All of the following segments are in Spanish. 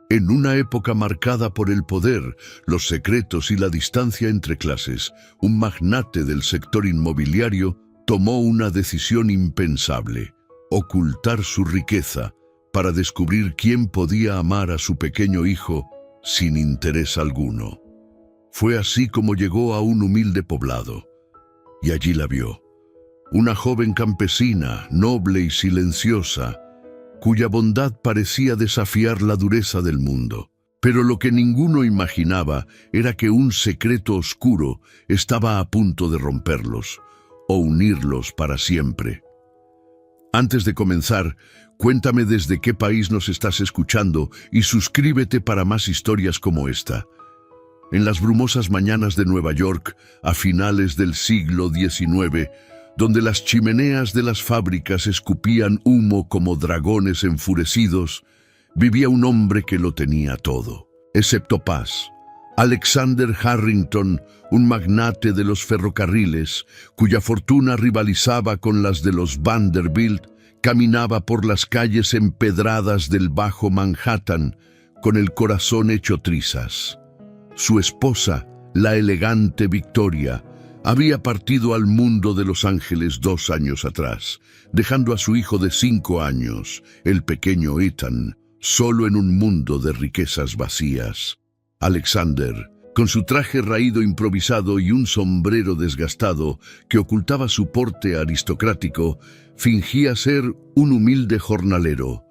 En una época marcada por el poder, los secretos y la distancia entre clases, un magnate del sector inmobiliario tomó una decisión impensable: ocultar su riqueza para descubrir quién podía amar a su pequeño hijo sin interés alguno. Fue así como llegó a un humilde poblado, y allí la vio. Una joven campesina, noble y silenciosa, cuya bondad parecía desafiar la dureza del mundo. Pero lo que ninguno imaginaba era que un secreto oscuro estaba a punto de romperlos, o unirlos para siempre. Antes de comenzar, cuéntame desde qué país nos estás escuchando y suscríbete para más historias como esta. En las brumosas mañanas de Nueva York, a finales del siglo XIX, donde las chimeneas de las fábricas escupían humo como dragones enfurecidos, vivía un hombre que lo tenía todo, excepto paz. Alexander Harrington, un magnate de los ferrocarriles, cuya fortuna rivalizaba con las de los Vanderbilt, caminaba por las calles empedradas del Bajo Manhattan, con el corazón hecho trizas. Su esposa, la elegante Victoria, había partido al mundo de Los Ángeles 2 años atrás, dejando a su hijo de 5 años, el pequeño Ethan, solo en un mundo de riquezas vacías. Alexander, con su traje raído improvisado y un sombrero desgastado que ocultaba su porte aristocrático, fingía ser un humilde jornalero.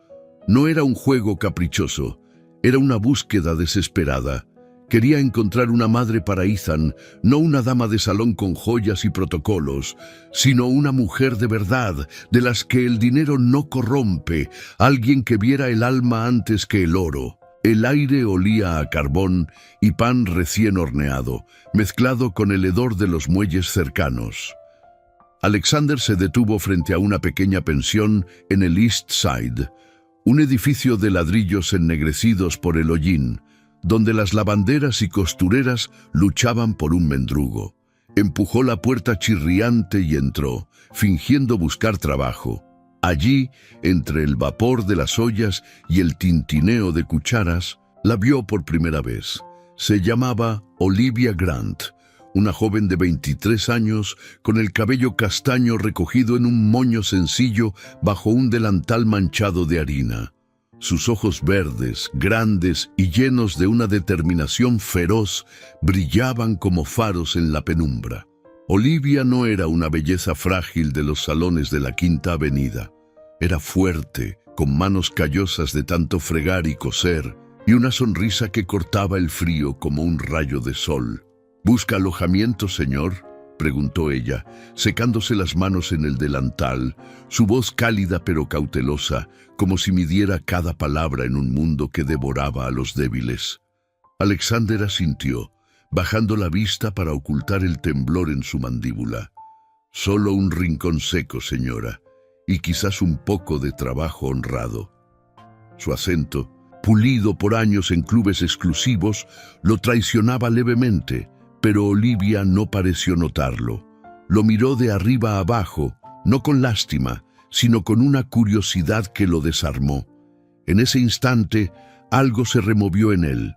No era un juego caprichoso, era una búsqueda desesperada. Quería encontrar una madre para Ethan, no una dama de salón con joyas y protocolos, sino una mujer de verdad, de las que el dinero no corrompe, alguien que viera el alma antes que el oro. El aire olía a carbón y pan recién horneado, mezclado con el hedor de los muelles cercanos. Alexander se detuvo frente a una pequeña pensión en el East Side, un edificio de ladrillos ennegrecidos por el hollín, donde las lavanderas y costureras luchaban por un mendrugo. Empujó la puerta chirriante y entró, fingiendo buscar trabajo. Allí, entre el vapor de las ollas y el tintineo de cucharas, la vio por primera vez. Se llamaba Olivia Grant, una joven de 23 años con el cabello castaño recogido en un moño sencillo bajo un delantal manchado de harina. Sus ojos verdes, grandes y llenos de una determinación feroz, brillaban como faros en la penumbra. Olivia no era una belleza frágil de los salones de la Quinta Avenida. Era fuerte, con manos callosas de tanto fregar y coser, y una sonrisa que cortaba el frío como un rayo de sol. «¿Busca alojamiento, señor?», preguntó ella, secándose las manos en el delantal, su voz cálida pero cautelosa, como si midiera cada palabra en un mundo que devoraba a los débiles. Alexander asintió, bajando la vista para ocultar el temblor en su mandíbula. «Solo un rincón seco, señora, y quizás un poco de trabajo honrado». Su acento, pulido por años en clubes exclusivos, lo traicionaba levemente, pero Olivia no pareció notarlo. Lo miró de arriba a abajo, no con lástima, sino con una curiosidad que lo desarmó. En ese instante, algo se removió en él.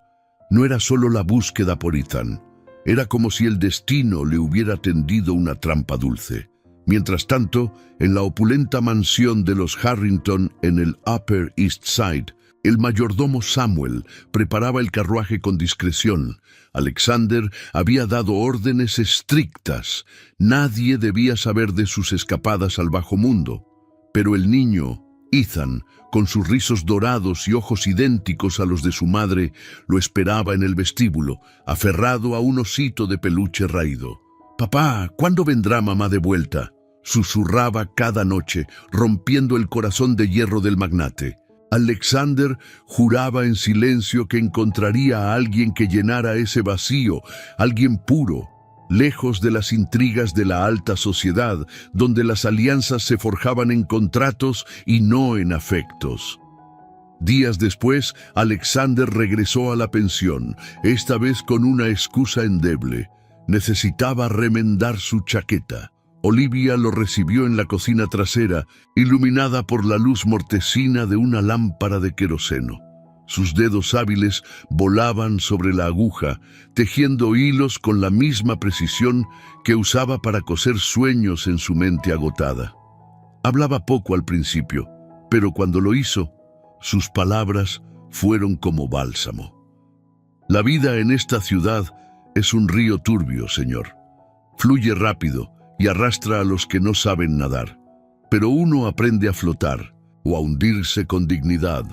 No era solo la búsqueda por Ethan. Era como si el destino le hubiera tendido una trampa dulce. Mientras tanto, en la opulenta mansión de los Harrington en el Upper East Side, el mayordomo Samuel preparaba el carruaje con discreción. Alexander había dado órdenes estrictas. Nadie debía saber de sus escapadas al bajo mundo. Pero el niño, Ethan, con sus rizos dorados y ojos idénticos a los de su madre, lo esperaba en el vestíbulo, aferrado a un osito de peluche raído. «Papá, ¿cuándo vendrá mamá de vuelta?», susurraba cada noche, rompiendo el corazón de hierro del magnate. Alexander juraba en silencio que encontraría a alguien que llenara ese vacío, alguien puro, lejos de las intrigas de la alta sociedad, donde las alianzas se forjaban en contratos y no en afectos. Días después, Alexander regresó a la pensión, esta vez con una excusa endeble. Necesitaba remendar su chaqueta. Olivia lo recibió en la cocina trasera, iluminada por la luz mortecina de una lámpara de queroseno. Sus dedos hábiles volaban sobre la aguja, tejiendo hilos con la misma precisión que usaba para coser sueños en su mente agotada. Hablaba poco al principio, pero cuando lo hizo, sus palabras fueron como bálsamo. La vida en esta ciudad es un río turbio, señor. Fluye rápido y arrastra a los que no saben nadar. Pero uno aprende a flotar o a hundirse con dignidad.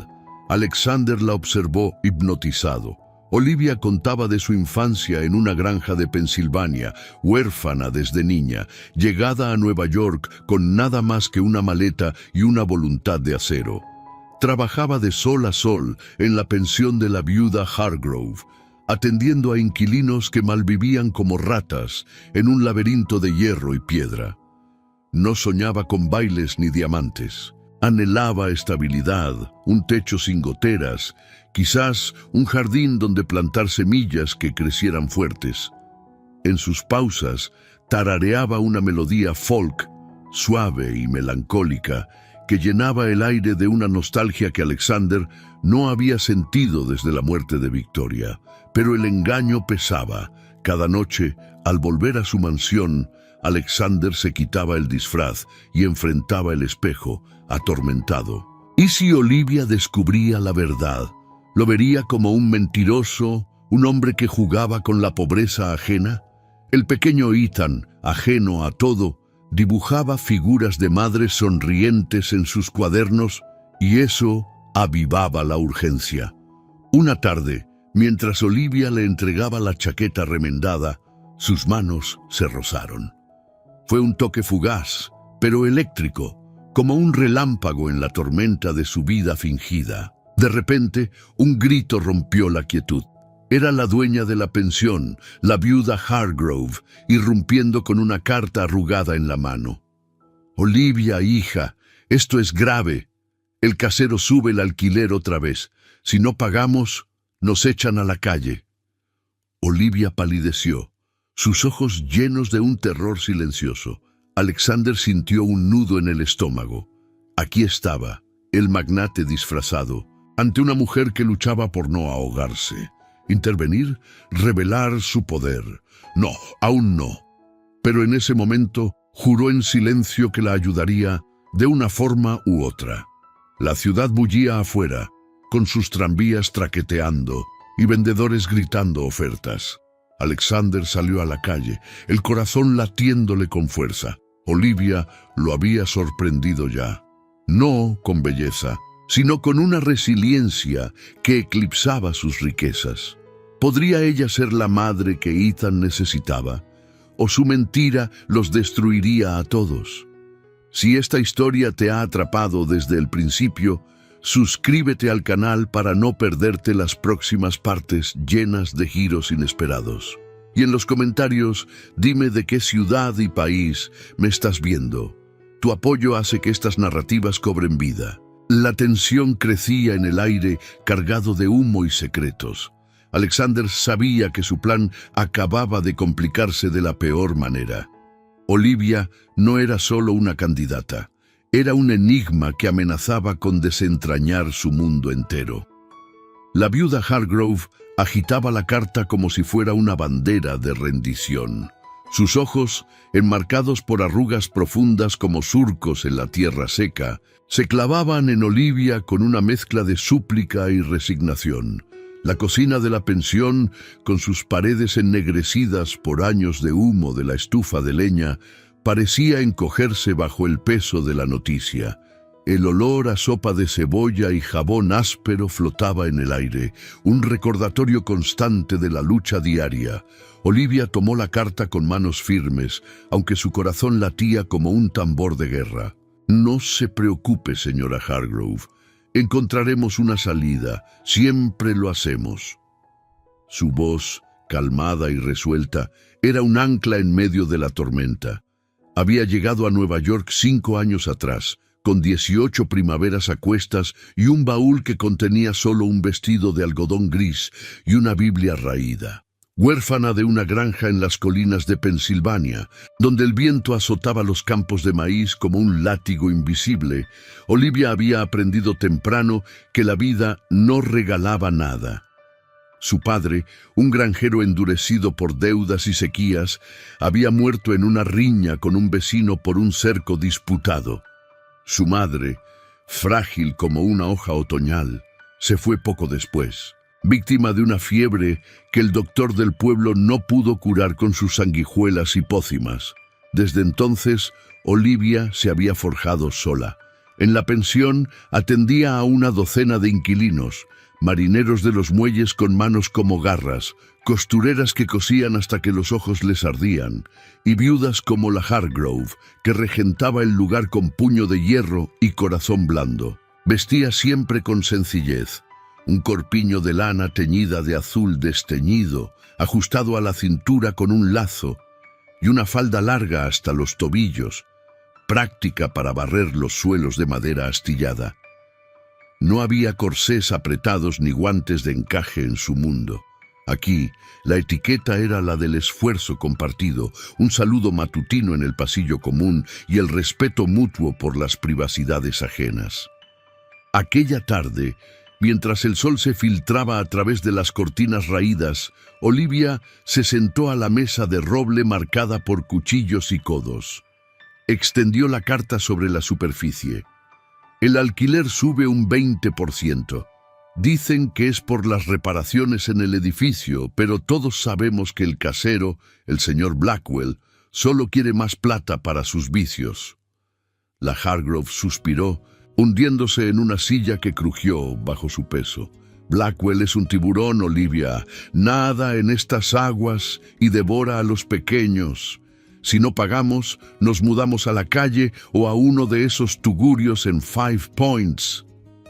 Alexander la observó hipnotizado. Olivia contaba de su infancia en una granja de Pensilvania, huérfana desde niña, llegada a Nueva York con nada más que una maleta y una voluntad de acero. Trabajaba de sol a sol en la pensión de la viuda Hargrove, atendiendo a inquilinos que malvivían como ratas en un laberinto de hierro y piedra. No soñaba con bailes ni diamantes. Anhelaba estabilidad, un techo sin goteras, quizás un jardín donde plantar semillas que crecieran fuertes. En sus pausas tarareaba una melodía folk, suave y melancólica, que llenaba el aire de una nostalgia que Alexander no había sentido desde la muerte de Victoria. Pero el engaño pesaba. Cada noche, al volver a su mansión, Alexander se quitaba el disfraz y enfrentaba el espejo, atormentado. ¿Y si Olivia descubría la verdad? ¿Lo vería como un mentiroso, un hombre que jugaba con la pobreza ajena? El pequeño Ethan, ajeno a todo, dibujaba figuras de madres sonrientes en sus cuadernos y eso avivaba la urgencia. Una tarde, mientras Olivia le entregaba la chaqueta remendada, sus manos se rozaron. Fue un toque fugaz, pero eléctrico, como un relámpago en la tormenta de su vida fingida. De repente, un grito rompió la quietud. Era la dueña de la pensión, la viuda Hargrove, irrumpiendo con una carta arrugada en la mano. «Olivia, hija, esto es grave. El casero sube el alquiler otra vez. Si no pagamos, nos echan a la calle». Olivia palideció, sus ojos llenos de un terror silencioso. Alexander sintió un nudo en el estómago. Aquí estaba, el magnate disfrazado, ante una mujer que luchaba por no ahogarse. Intervenir, revelar su poder. No, aún no. Pero en ese momento juró en silencio que la ayudaría de una forma u otra. La ciudad bullía afuera, con sus tranvías traqueteando y vendedores gritando ofertas. Alexander salió a la calle, el corazón latiéndole con fuerza. Olivia lo había sorprendido ya. No con belleza, sino con una resiliencia que eclipsaba sus riquezas. ¿Podría ella ser la madre que Ethan necesitaba? ¿O su mentira los destruiría a todos? Si esta historia te ha atrapado desde el principio, suscríbete al canal para no perderte las próximas partes llenas de giros inesperados. Y en los comentarios, dime de qué ciudad y país me estás viendo. Tu apoyo hace que estas narrativas cobren vida. La tensión crecía en el aire, cargado de humo y secretos. Alexander sabía que su plan acababa de complicarse de la peor manera. Olivia no era solo una candidata, era un enigma que amenazaba con desentrañar su mundo entero. La viuda Hargrove agitaba la carta como si fuera una bandera de rendición. Sus ojos, enmarcados por arrugas profundas como surcos en la tierra seca, se clavaban en Olivia con una mezcla de súplica y resignación. La cocina de la pensión, con sus paredes ennegrecidas por años de humo de la estufa de leña, parecía encogerse bajo el peso de la noticia. El olor a sopa de cebolla y jabón áspero flotaba en el aire, un recordatorio constante de la lucha diaria. Olivia tomó la carta con manos firmes, aunque su corazón latía como un tambor de guerra. «No se preocupe, señora Hargrove. Encontraremos una salida. Siempre lo hacemos». Su voz, calmada y resuelta, era un ancla en medio de la tormenta. Había llegado a Nueva York 5 años atrás, con 18 primaveras a cuestas y un baúl que contenía solo un vestido de algodón gris y una Biblia raída. Huérfana de una granja en las colinas de Pensilvania, donde el viento azotaba los campos de maíz como un látigo invisible, Olivia había aprendido temprano que la vida no regalaba nada. Su padre, un granjero endurecido por deudas y sequías, había muerto en una riña con un vecino por un cerco disputado. Su madre, frágil como una hoja otoñal, se fue poco después, víctima de una fiebre que el doctor del pueblo no pudo curar con sus sanguijuelas y pócimas. Desde entonces, Olivia se había forjado sola. En la pensión atendía a una docena de inquilinos, marineros de los muelles con manos como garras, costureras que cosían hasta que los ojos les ardían, y viudas como la Hargrove, que regentaba el lugar con puño de hierro y corazón blando. Vestía siempre con sencillez, un corpiño de lana teñida de azul desteñido, ajustado a la cintura con un lazo, y una falda larga hasta los tobillos, práctica para barrer los suelos de madera astillada. No había corsés apretados ni guantes de encaje en su mundo. Aquí, la etiqueta era la del esfuerzo compartido, un saludo matutino en el pasillo común y el respeto mutuo por las privacidades ajenas. Aquella tarde, mientras el sol se filtraba a través de las cortinas raídas, Olivia se sentó a la mesa de roble marcada por cuchillos y codos. Extendió la carta sobre la superficie. El alquiler sube un 20%. Dicen que es por las reparaciones en el edificio, pero todos sabemos que el casero, el señor Blackwell, solo quiere más plata para sus vicios. La Hargrove suspiró, hundiéndose en una silla que crujió bajo su peso. Blackwell es un tiburón, Olivia. Nada en estas aguas y devora a los pequeños. Si no pagamos, nos mudamos a la calle o a uno de esos tugurios en Five Points.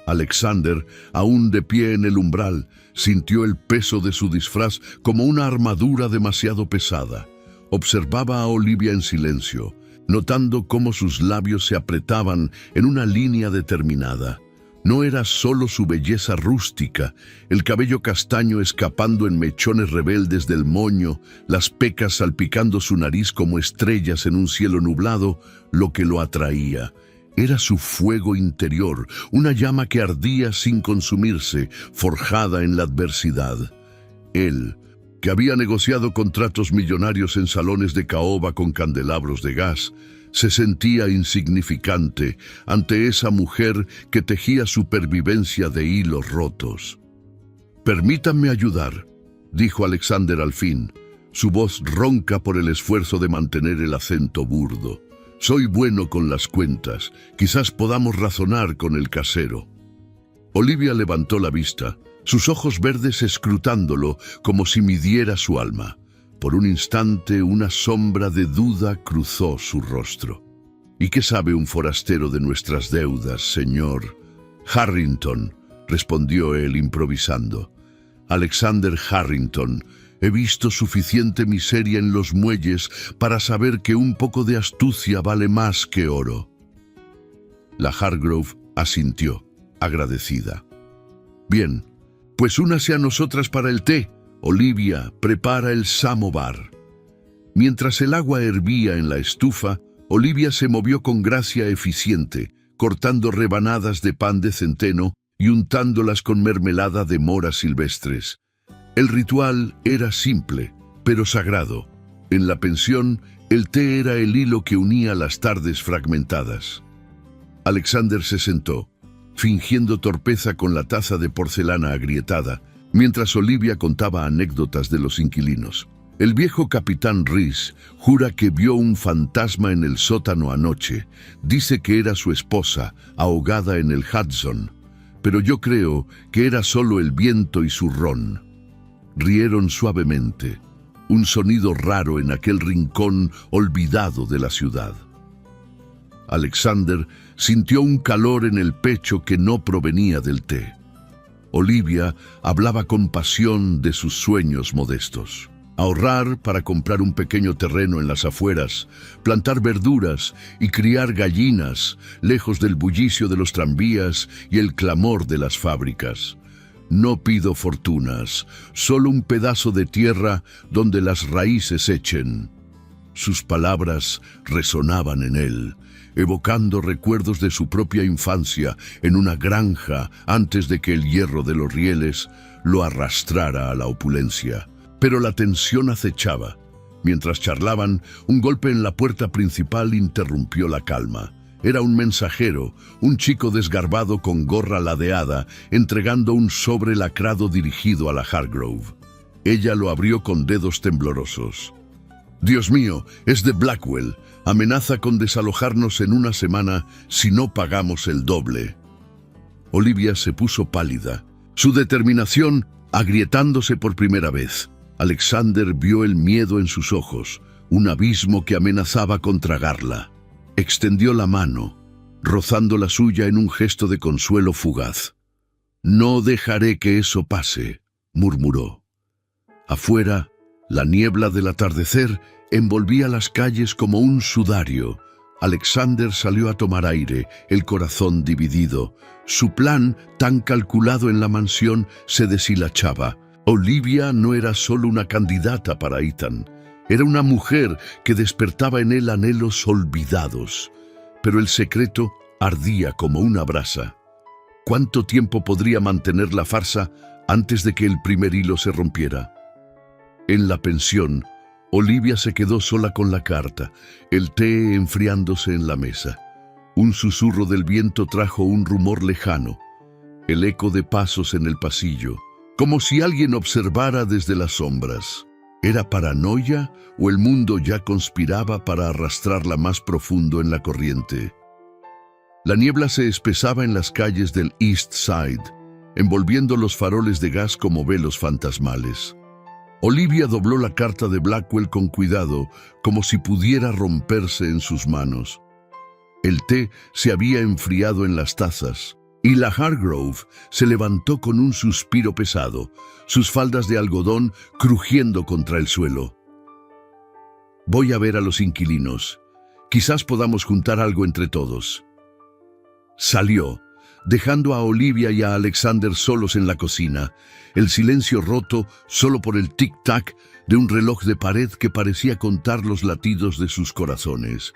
Alexander, aún de pie en el umbral, sintió el peso de su disfraz como una armadura demasiado pesada. Observaba a Olivia en silencio, notando cómo sus labios se apretaban en una línea determinada. No era solo su belleza rústica, el cabello castaño escapando en mechones rebeldes del moño, las pecas salpicando su nariz como estrellas en un cielo nublado, lo que lo atraía. Era su fuego interior, una llama que ardía sin consumirse, forjada en la adversidad. Él, que había negociado contratos millonarios en salones de caoba con candelabros de gas, se sentía insignificante ante esa mujer que tejía supervivencia de hilos rotos. «Permítanme ayudar», dijo Alexander al fin, su voz ronca por el esfuerzo de mantener el acento burdo. «Soy bueno con las cuentas, quizás podamos razonar con el casero». Olivia levantó la vista, sus ojos verdes escrutándolo como si midiera su alma. Por un instante una sombra de duda cruzó su rostro. «¿Y qué sabe un forastero de nuestras deudas, señor?» «Harrington», respondió él improvisando. «Alexander Harrington. He visto suficiente miseria en los muelles para saber que un poco de astucia vale más que oro». La Hargrove asintió, agradecida. «Bien, pues únase a nosotras para el té. Olivia, prepara el samovar». Mientras el agua hervía en la estufa, Olivia se movió con gracia eficiente, cortando rebanadas de pan de centeno y untándolas con mermelada de moras silvestres. El ritual era simple, pero sagrado. En la pensión, el té era el hilo que unía las tardes fragmentadas. Alexander se sentó, fingiendo torpeza con la taza de porcelana agrietada, mientras Olivia contaba anécdotas de los inquilinos. El viejo capitán Reese jura que vio un fantasma en el sótano anoche. Dice que era su esposa, ahogada en el Hudson. Pero yo creo que era solo el viento y su ron. Rieron suavemente, un sonido raro en aquel rincón olvidado de la ciudad. Alexander sintió un calor en el pecho que no provenía del té. Olivia hablaba con pasión de sus sueños modestos. Ahorrar para comprar un pequeño terreno en las afueras, plantar verduras y criar gallinas, lejos del bullicio de los tranvías y el clamor de las fábricas. No pido fortunas, solo un pedazo de tierra donde las raíces echen. Sus palabras resonaban en él, evocando recuerdos de su propia infancia en una granja antes de que el hierro de los rieles lo arrastrara a la opulencia. Pero la tensión acechaba. Mientras charlaban, un golpe en la puerta principal interrumpió la calma. Era un mensajero, un chico desgarbado con gorra ladeada, entregando un sobre lacrado dirigido a la Hargrove. Ella lo abrió con dedos temblorosos. «Dios mío, es de Blackwell. Amenaza con desalojarnos en una semana si no pagamos el doble». Olivia se puso pálida, su determinación agrietándose por primera vez. Alexander vio el miedo en sus ojos, un abismo que amenazaba con tragarla. Extendió la mano, rozando la suya en un gesto de consuelo fugaz. «No dejaré que eso pase», murmuró. Afuera, la niebla del atardecer envolvía las calles como un sudario. Alexander salió a tomar aire, el corazón dividido. Su plan, tan calculado en la mansión, se deshilachaba. Olivia no era solo una candidata para Ethan. Era una mujer que despertaba en él anhelos olvidados. Pero el secreto ardía como una brasa. ¿Cuánto tiempo podría mantener la farsa antes de que el primer hilo se rompiera? En la pensión, Olivia se quedó sola con la carta, el té enfriándose en la mesa. Un susurro del viento trajo un rumor lejano, el eco de pasos en el pasillo, como si alguien observara desde las sombras. ¿Era paranoia o el mundo ya conspiraba para arrastrarla más profundo en la corriente? La niebla se espesaba en las calles del East Side, envolviendo los faroles de gas como velos fantasmales. Olivia dobló la carta de Blackwell con cuidado, como si pudiera romperse en sus manos. El té se había enfriado en las tazas, y la Hargrove se levantó con un suspiro pesado, sus faldas de algodón crujiendo contra el suelo. «Voy a ver a los inquilinos. Quizás podamos juntar algo entre todos». Salió, dejando a Olivia y a Alexander solos en la cocina, el silencio roto solo por el tic-tac de un reloj de pared que parecía contar los latidos de sus corazones.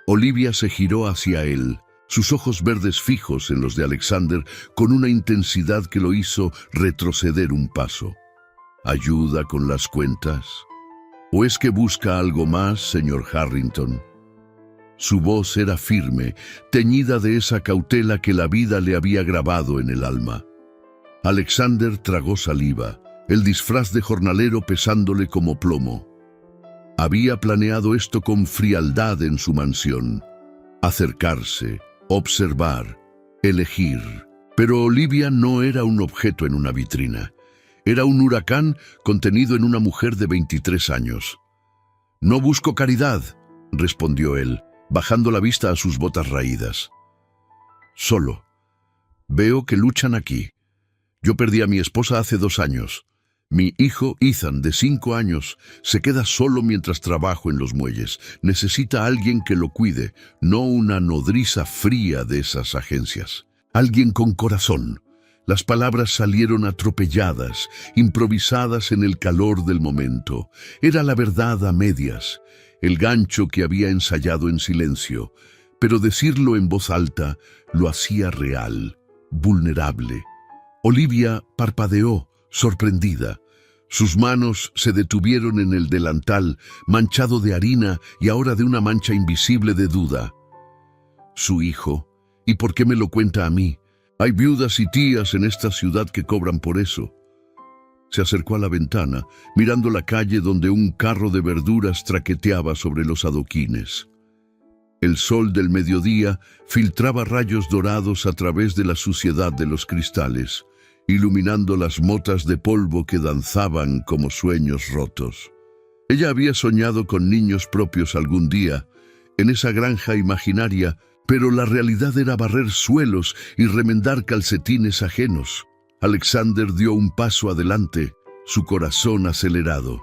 Olivia se giró hacia él, sus ojos verdes fijos en los de Alexander con una intensidad que lo hizo retroceder un paso. ¿Ayuda con las cuentas? ¿O es que busca algo más, señor Harrington? Su voz era firme, teñida de esa cautela que la vida le había grabado en el alma. Alexander tragó saliva, el disfraz de jornalero pesándole como plomo. Había planeado esto con frialdad en su mansión. Acercarse, observar, elegir. Pero Olivia no era un objeto en una vitrina. Era un huracán contenido en una mujer de 23 años. «No busco caridad», respondió él, bajando la vista a sus botas raídas. «Solo. Veo que luchan aquí. Yo perdí a mi esposa hace 2 años. Mi hijo Ethan, de 5 años, se queda solo mientras trabajo en los muelles. Necesita a alguien que lo cuide, no una nodriza fría de esas agencias. Alguien con corazón». Las palabras salieron atropelladas, improvisadas en el calor del momento. Era la verdad a medias, el gancho que había ensayado en silencio, pero decirlo en voz alta lo hacía real, vulnerable. Olivia parpadeó, sorprendida. Sus manos se detuvieron en el delantal, manchado de harina y ahora de una mancha invisible de duda. Su hijo, ¿y por qué me lo cuenta a mí? Hay viudas y tías en esta ciudad que cobran por eso. Se acercó a la ventana, mirando la calle donde un carro de verduras traqueteaba sobre los adoquines. El sol del mediodía filtraba rayos dorados a través de la suciedad de los cristales, iluminando las motas de polvo que danzaban como sueños rotos. Ella había soñado con niños propios algún día, en esa granja imaginaria, pero la realidad era barrer suelos y remendar calcetines ajenos. Alexander dio un paso adelante, su corazón acelerado,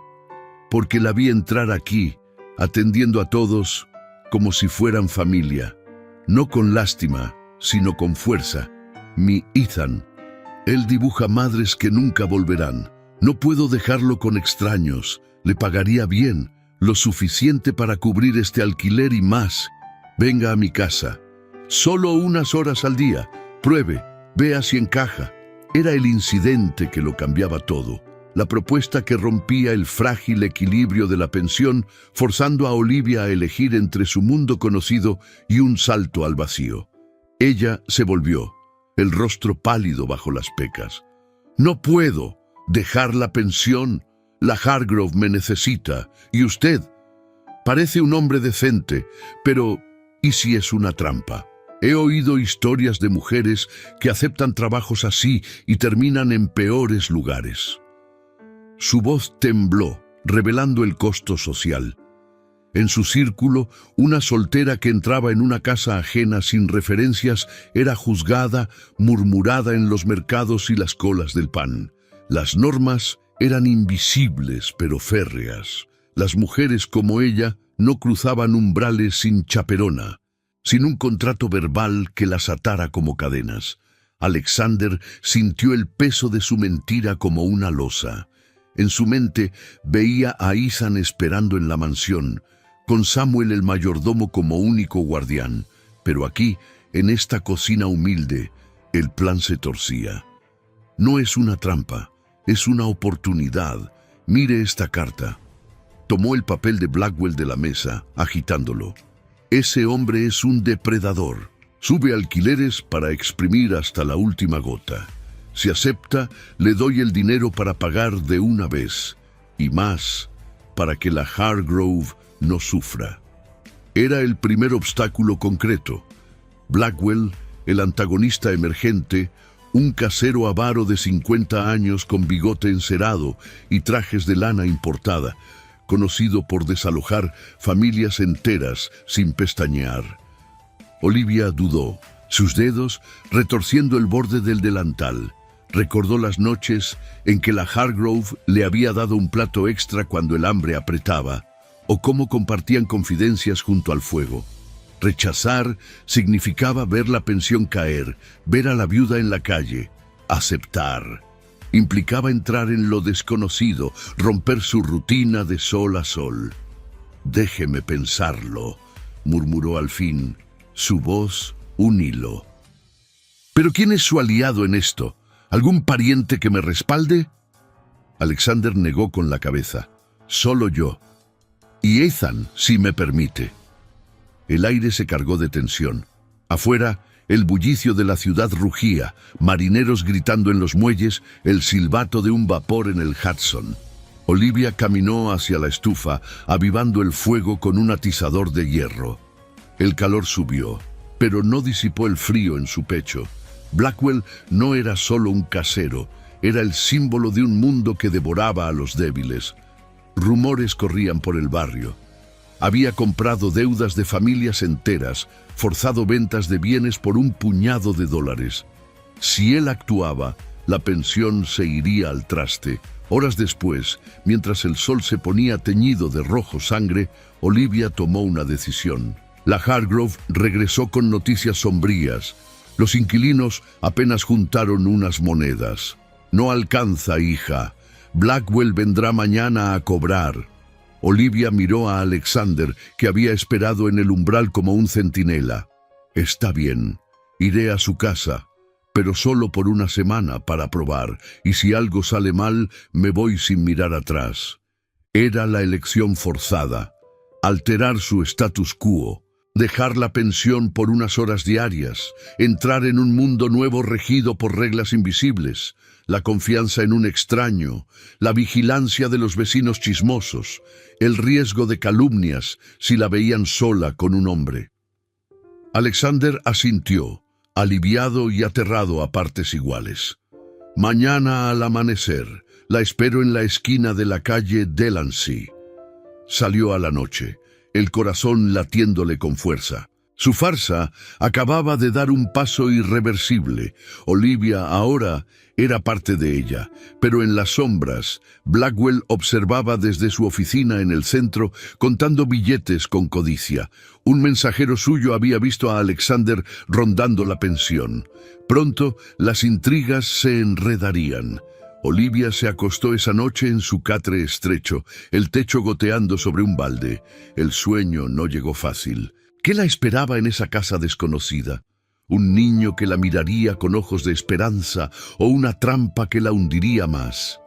porque la vi entrar aquí, atendiendo a todos como si fueran familia, no con lástima, sino con fuerza. Mi Ethan. Él dibuja madres que nunca volverán. No puedo dejarlo con extraños. Le pagaría bien, lo suficiente para cubrir este alquiler y más. Venga a mi casa. Solo unas horas al día. Pruebe, vea si encaja. Era el incidente que lo cambiaba todo. La propuesta que rompía el frágil equilibrio de la pensión, forzando a Olivia a elegir entre su mundo conocido y un salto al vacío. Ella se volvió, el rostro pálido bajo las pecas. «No puedo dejar la pensión. La Hargrove me necesita. Y usted parece un hombre decente, pero ¿y si es una trampa? He oído historias de mujeres que aceptan trabajos así y terminan en peores lugares». Su voz tembló, revelando el costo social. En su círculo, una soltera que entraba en una casa ajena sin referencias era juzgada, murmurada en los mercados y las colas del pan. Las normas eran invisibles pero férreas. Las mujeres como ella no cruzaban umbrales sin chaperona, sin un contrato verbal que las atara como cadenas. Alexander sintió el peso de su mentira como una losa. En su mente veía a Ethan esperando en la mansión, con Samuel el mayordomo como único guardián. Pero aquí, en esta cocina humilde, el plan se torcía. No es una trampa, es una oportunidad. Mire esta carta. Tomó el papel de Blackwell de la mesa, agitándolo. Ese hombre es un depredador. Sube alquileres para exprimir hasta la última gota. Si acepta, le doy el dinero para pagar de una vez, y más, para que la Hargrove no sufra. Era el primer obstáculo concreto. Blackwell, el antagonista emergente, un casero avaro de 50 años con bigote encerado y trajes de lana importada, conocido por desalojar familias enteras sin pestañear. Olivia dudó, sus dedos retorciendo el borde del delantal. Recordó las noches en que la Hargrove le había dado un plato extra cuando el hambre apretaba, o cómo compartían confidencias junto al fuego. Rechazar significaba ver la pensión caer, ver a la viuda en la calle. Aceptar implicaba entrar en lo desconocido, romper su rutina de sol a sol. «Déjeme pensarlo», murmuró al fin, su voz un hilo. «¿Pero quién es su aliado en esto? ¿Algún pariente que me respalde?» Alexander negó con la cabeza. «Solo yo. Y Ethan, si me permite». El aire se cargó de tensión. Afuera, el bullicio de la ciudad rugía, marineros gritando en los muelles, el silbato de un vapor en el Hudson. Olivia caminó hacia la estufa, avivando el fuego con un atizador de hierro. El calor subió, pero no disipó el frío en su pecho. Blackwell no era solo un casero, era el símbolo de un mundo que devoraba a los débiles. Rumores corrían por el barrio. Había comprado deudas de familias enteras, forzado ventas de bienes por un puñado de dólares. Si él actuaba, la pensión se iría al traste. Horas después, mientras el sol se ponía teñido de rojo sangre, Olivia tomó una decisión. La Hargrove regresó con noticias sombrías. Los inquilinos apenas juntaron unas monedas. «No alcanza, hija. Blackwell vendrá mañana a cobrar». Olivia miró a Alexander, que había esperado en el umbral como un centinela. «Está bien. Iré a su casa, pero solo por una semana para probar, y si algo sale mal, me voy sin mirar atrás». Era la elección forzada. Alterar su status quo. Dejar la pensión por unas horas diarias, entrar en un mundo nuevo regido por reglas invisibles, la confianza en un extraño, la vigilancia de los vecinos chismosos, el riesgo de calumnias si la veían sola con un hombre. Alexander asintió, aliviado y aterrado a partes iguales. «Mañana al amanecer, la espero en la esquina de la calle Delancey». Salió a la noche, el corazón latiéndole con fuerza. Su farsa acababa de dar un paso irreversible. Olivia ahora era parte de ella, pero en las sombras, Blackwell observaba desde su oficina en el centro, contando billetes con codicia. Un mensajero suyo había visto a Alexander rondando la pensión. Pronto las intrigas se enredarían. Olivia se acostó esa noche en su catre estrecho, el techo goteando sobre un balde. El sueño no llegó fácil. ¿Qué la esperaba en esa casa desconocida? ¿Un niño que la miraría con ojos de esperanza o una trampa que la hundiría más?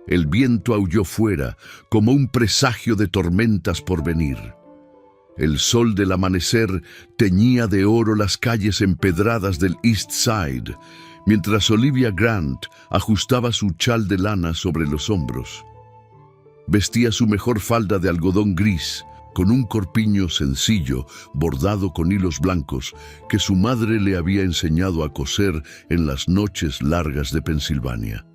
El viento aulló fuera, como un presagio de tormentas por venir. El sol del amanecer teñía de oro las calles empedradas del East Side, mientras Olivia Grant ajustaba su chal de lana sobre los hombros. Vestía su mejor falda de algodón gris, con un corpiño sencillo bordado con hilos blancos que su madre le había enseñado a coser en las noches largas de Pensilvania.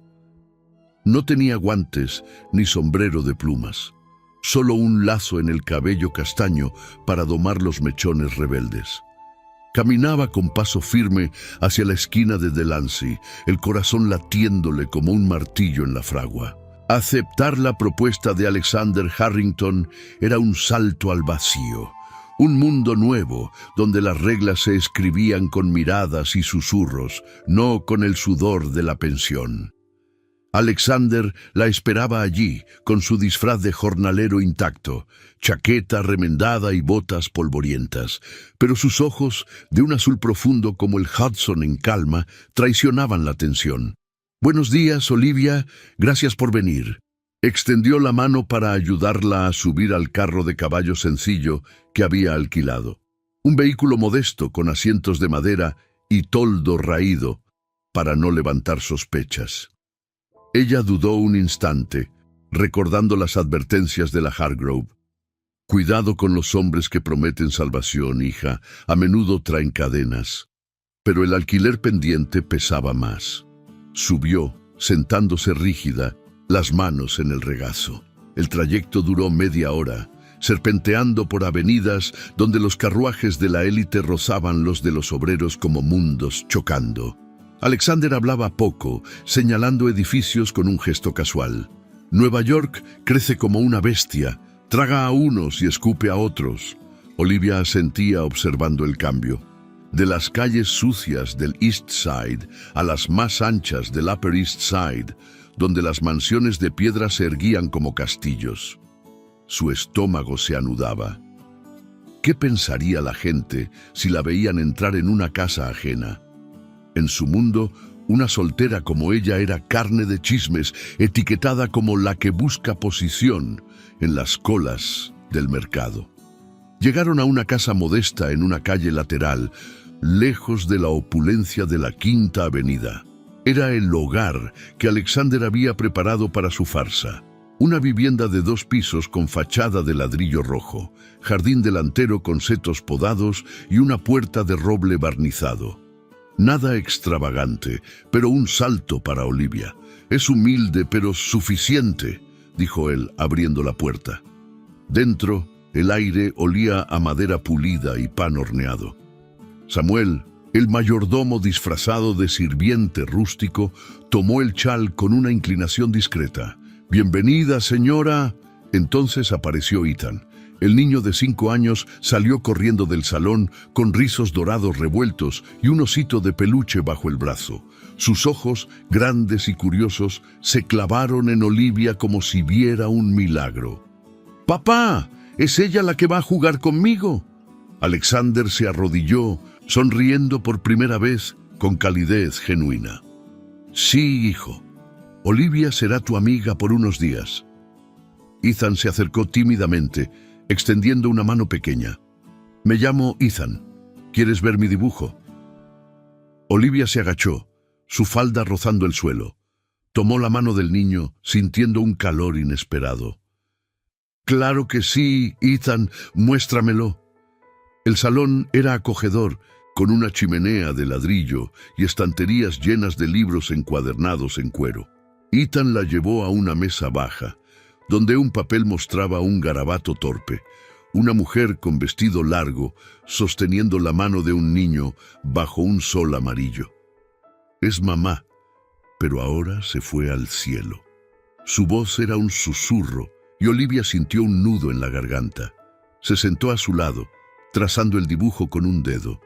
No tenía guantes ni sombrero de plumas, solo un lazo en el cabello castaño para domar los mechones rebeldes. Caminaba con paso firme hacia la esquina de Delancey, el corazón latiéndole como un martillo en la fragua. Aceptar la propuesta de Alexander Harrington era un salto al vacío, un mundo nuevo donde las reglas se escribían con miradas y susurros, no con el sudor de la pensión. Alexander la esperaba allí, con su disfraz de jornalero intacto, chaqueta remendada y botas polvorientas, pero sus ojos, de un azul profundo como el Hudson en calma, traicionaban la tensión. «Buenos días, Olivia. Gracias por venir». Extendió la mano para ayudarla a subir al carro de caballo sencillo que había alquilado. Un vehículo modesto con asientos de madera y toldo raído para no levantar sospechas. Ella dudó un instante, recordando las advertencias de la Hargrove. «Cuidado con los hombres que prometen salvación, hija. A menudo traen cadenas». Pero el alquiler pendiente pesaba más. Subió, sentándose rígida, las manos en el regazo. El trayecto duró media hora, serpenteando por avenidas donde los carruajes de la élite rozaban los de los obreros como mundos chocando. Alexander hablaba poco, señalando edificios con un gesto casual. Nueva York crece como una bestia, traga a unos y escupe a otros. Olivia asentía observando el cambio. De las calles sucias del East Side a las más anchas del Upper East Side, donde las mansiones de piedra se erguían como castillos. Su estómago se anudaba. ¿Qué pensaría la gente si la veían entrar en una casa ajena? En su mundo, una soltera como ella era carne de chismes, etiquetada como la que busca posición en las colas del mercado. Llegaron a una casa modesta en una calle lateral, lejos de la opulencia de la Quinta Avenida. Era el hogar que Alexander había preparado para su farsa. Una vivienda de 2 pisos con fachada de ladrillo rojo, jardín delantero con setos podados y una puerta de roble barnizado. Nada extravagante, pero un salto para Olivia. «Es humilde, pero suficiente», dijo él, abriendo la puerta. Dentro, el aire olía a madera pulida y pan horneado. Samuel, el mayordomo disfrazado de sirviente rústico, tomó el chal con una inclinación discreta. «Bienvenida, señora». Entonces apareció Ethan. El niño de 5 años salió corriendo del salón con rizos dorados revueltos y un osito de peluche bajo el brazo. Sus ojos, grandes y curiosos, se clavaron en Olivia como si viera un milagro. «¡Papá! ¿Es ella la que va a jugar conmigo?». Alexander se arrodilló, sonriendo por primera vez con calidez genuina. «Sí, hijo. Olivia será tu amiga por unos días». Ethan se acercó tímidamente, extendiendo una mano pequeña. «Me llamo Ethan. ¿Quieres ver mi dibujo?». Olivia se agachó, su falda rozando el suelo. Tomó la mano del niño, sintiendo un calor inesperado. «Claro que sí, Ethan, muéstramelo». El salón era acogedor, con una chimenea de ladrillo y estanterías llenas de libros encuadernados en cuero. Ethan la llevó a una mesa baja, donde un papel mostraba un garabato torpe, Una mujer con vestido largo, sosteniendo la mano de un niño bajo un sol amarillo. Es mamá, pero ahora se fue al cielo. Su voz era un susurro y Olivia sintió un nudo en la garganta. Se sentó a su lado, trazando el dibujo con un dedo.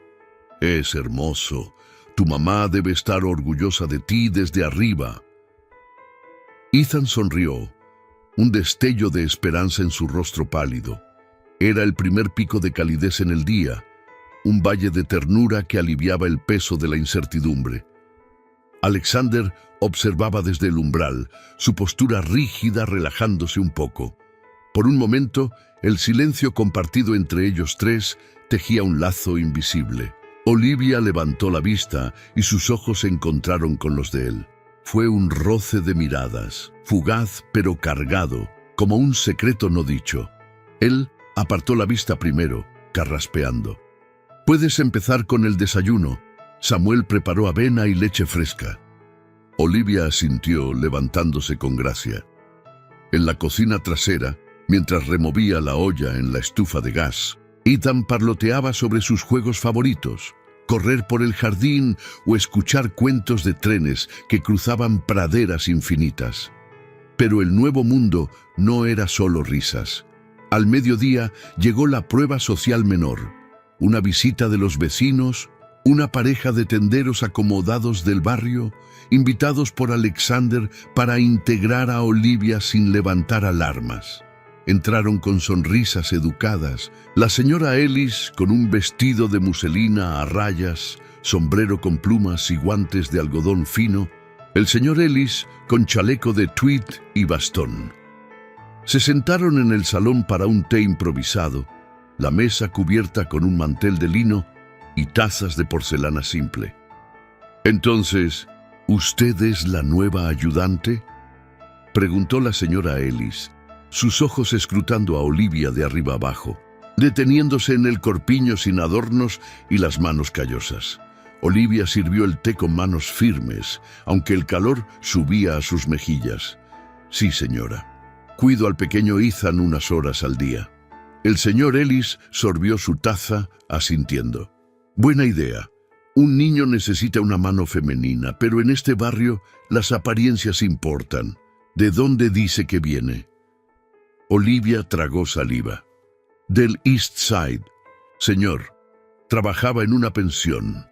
Es hermoso. Tu mamá debe estar orgullosa de ti desde arriba. Ethan sonrió, un destello de esperanza en su rostro pálido. Era el primer pico de calidez en el día, un valle de ternura que aliviaba el peso de la incertidumbre. Alexander observaba desde el umbral, su postura rígida relajándose un poco. Por un momento, el silencio compartido entre ellos tres tejía un lazo invisible. Olivia levantó la vista y sus ojos se encontraron con los de él. Fue un roce de miradas, fugaz pero cargado, como un secreto no dicho. Él apartó la vista primero, carraspeando. «Puedes empezar con el desayuno». Samuel preparó avena y leche fresca. Olivia asintió, levantándose con gracia. En la cocina trasera, mientras removía la olla en la estufa de gas, Ethan parloteaba sobre sus juegos favoritos, correr por el jardín o escuchar cuentos de trenes que cruzaban praderas infinitas. Pero el nuevo mundo no era solo risas. Al mediodía llegó la prueba social menor, una visita de los vecinos, una pareja de tenderos acomodados del barrio, invitados por Alexander para integrar a Olivia sin levantar alarmas. Entraron con sonrisas educadas, la señora Ellis con un vestido de muselina a rayas, sombrero con plumas y guantes de algodón fino, el señor Ellis con chaleco de tweed y bastón. Se sentaron en el salón para un té improvisado, la mesa cubierta con un mantel de lino y tazas de porcelana simple. «Entonces, ¿usted es la nueva ayudante?», preguntó la señora Ellis, sus ojos escrutando a Olivia de arriba abajo, deteniéndose en el corpiño sin adornos y las manos callosas. Olivia sirvió el té con manos firmes, aunque el calor subía a sus mejillas. «Sí, señora. Cuido al pequeño Ethan unas horas al día». El señor Ellis sorbió su taza, asintiendo. «Buena idea. Un niño necesita una mano femenina, pero en este barrio las apariencias importan. ¿De dónde dice que viene?». Olivia tragó saliva. «Del East Side, señor. Trabajaba en una pensión».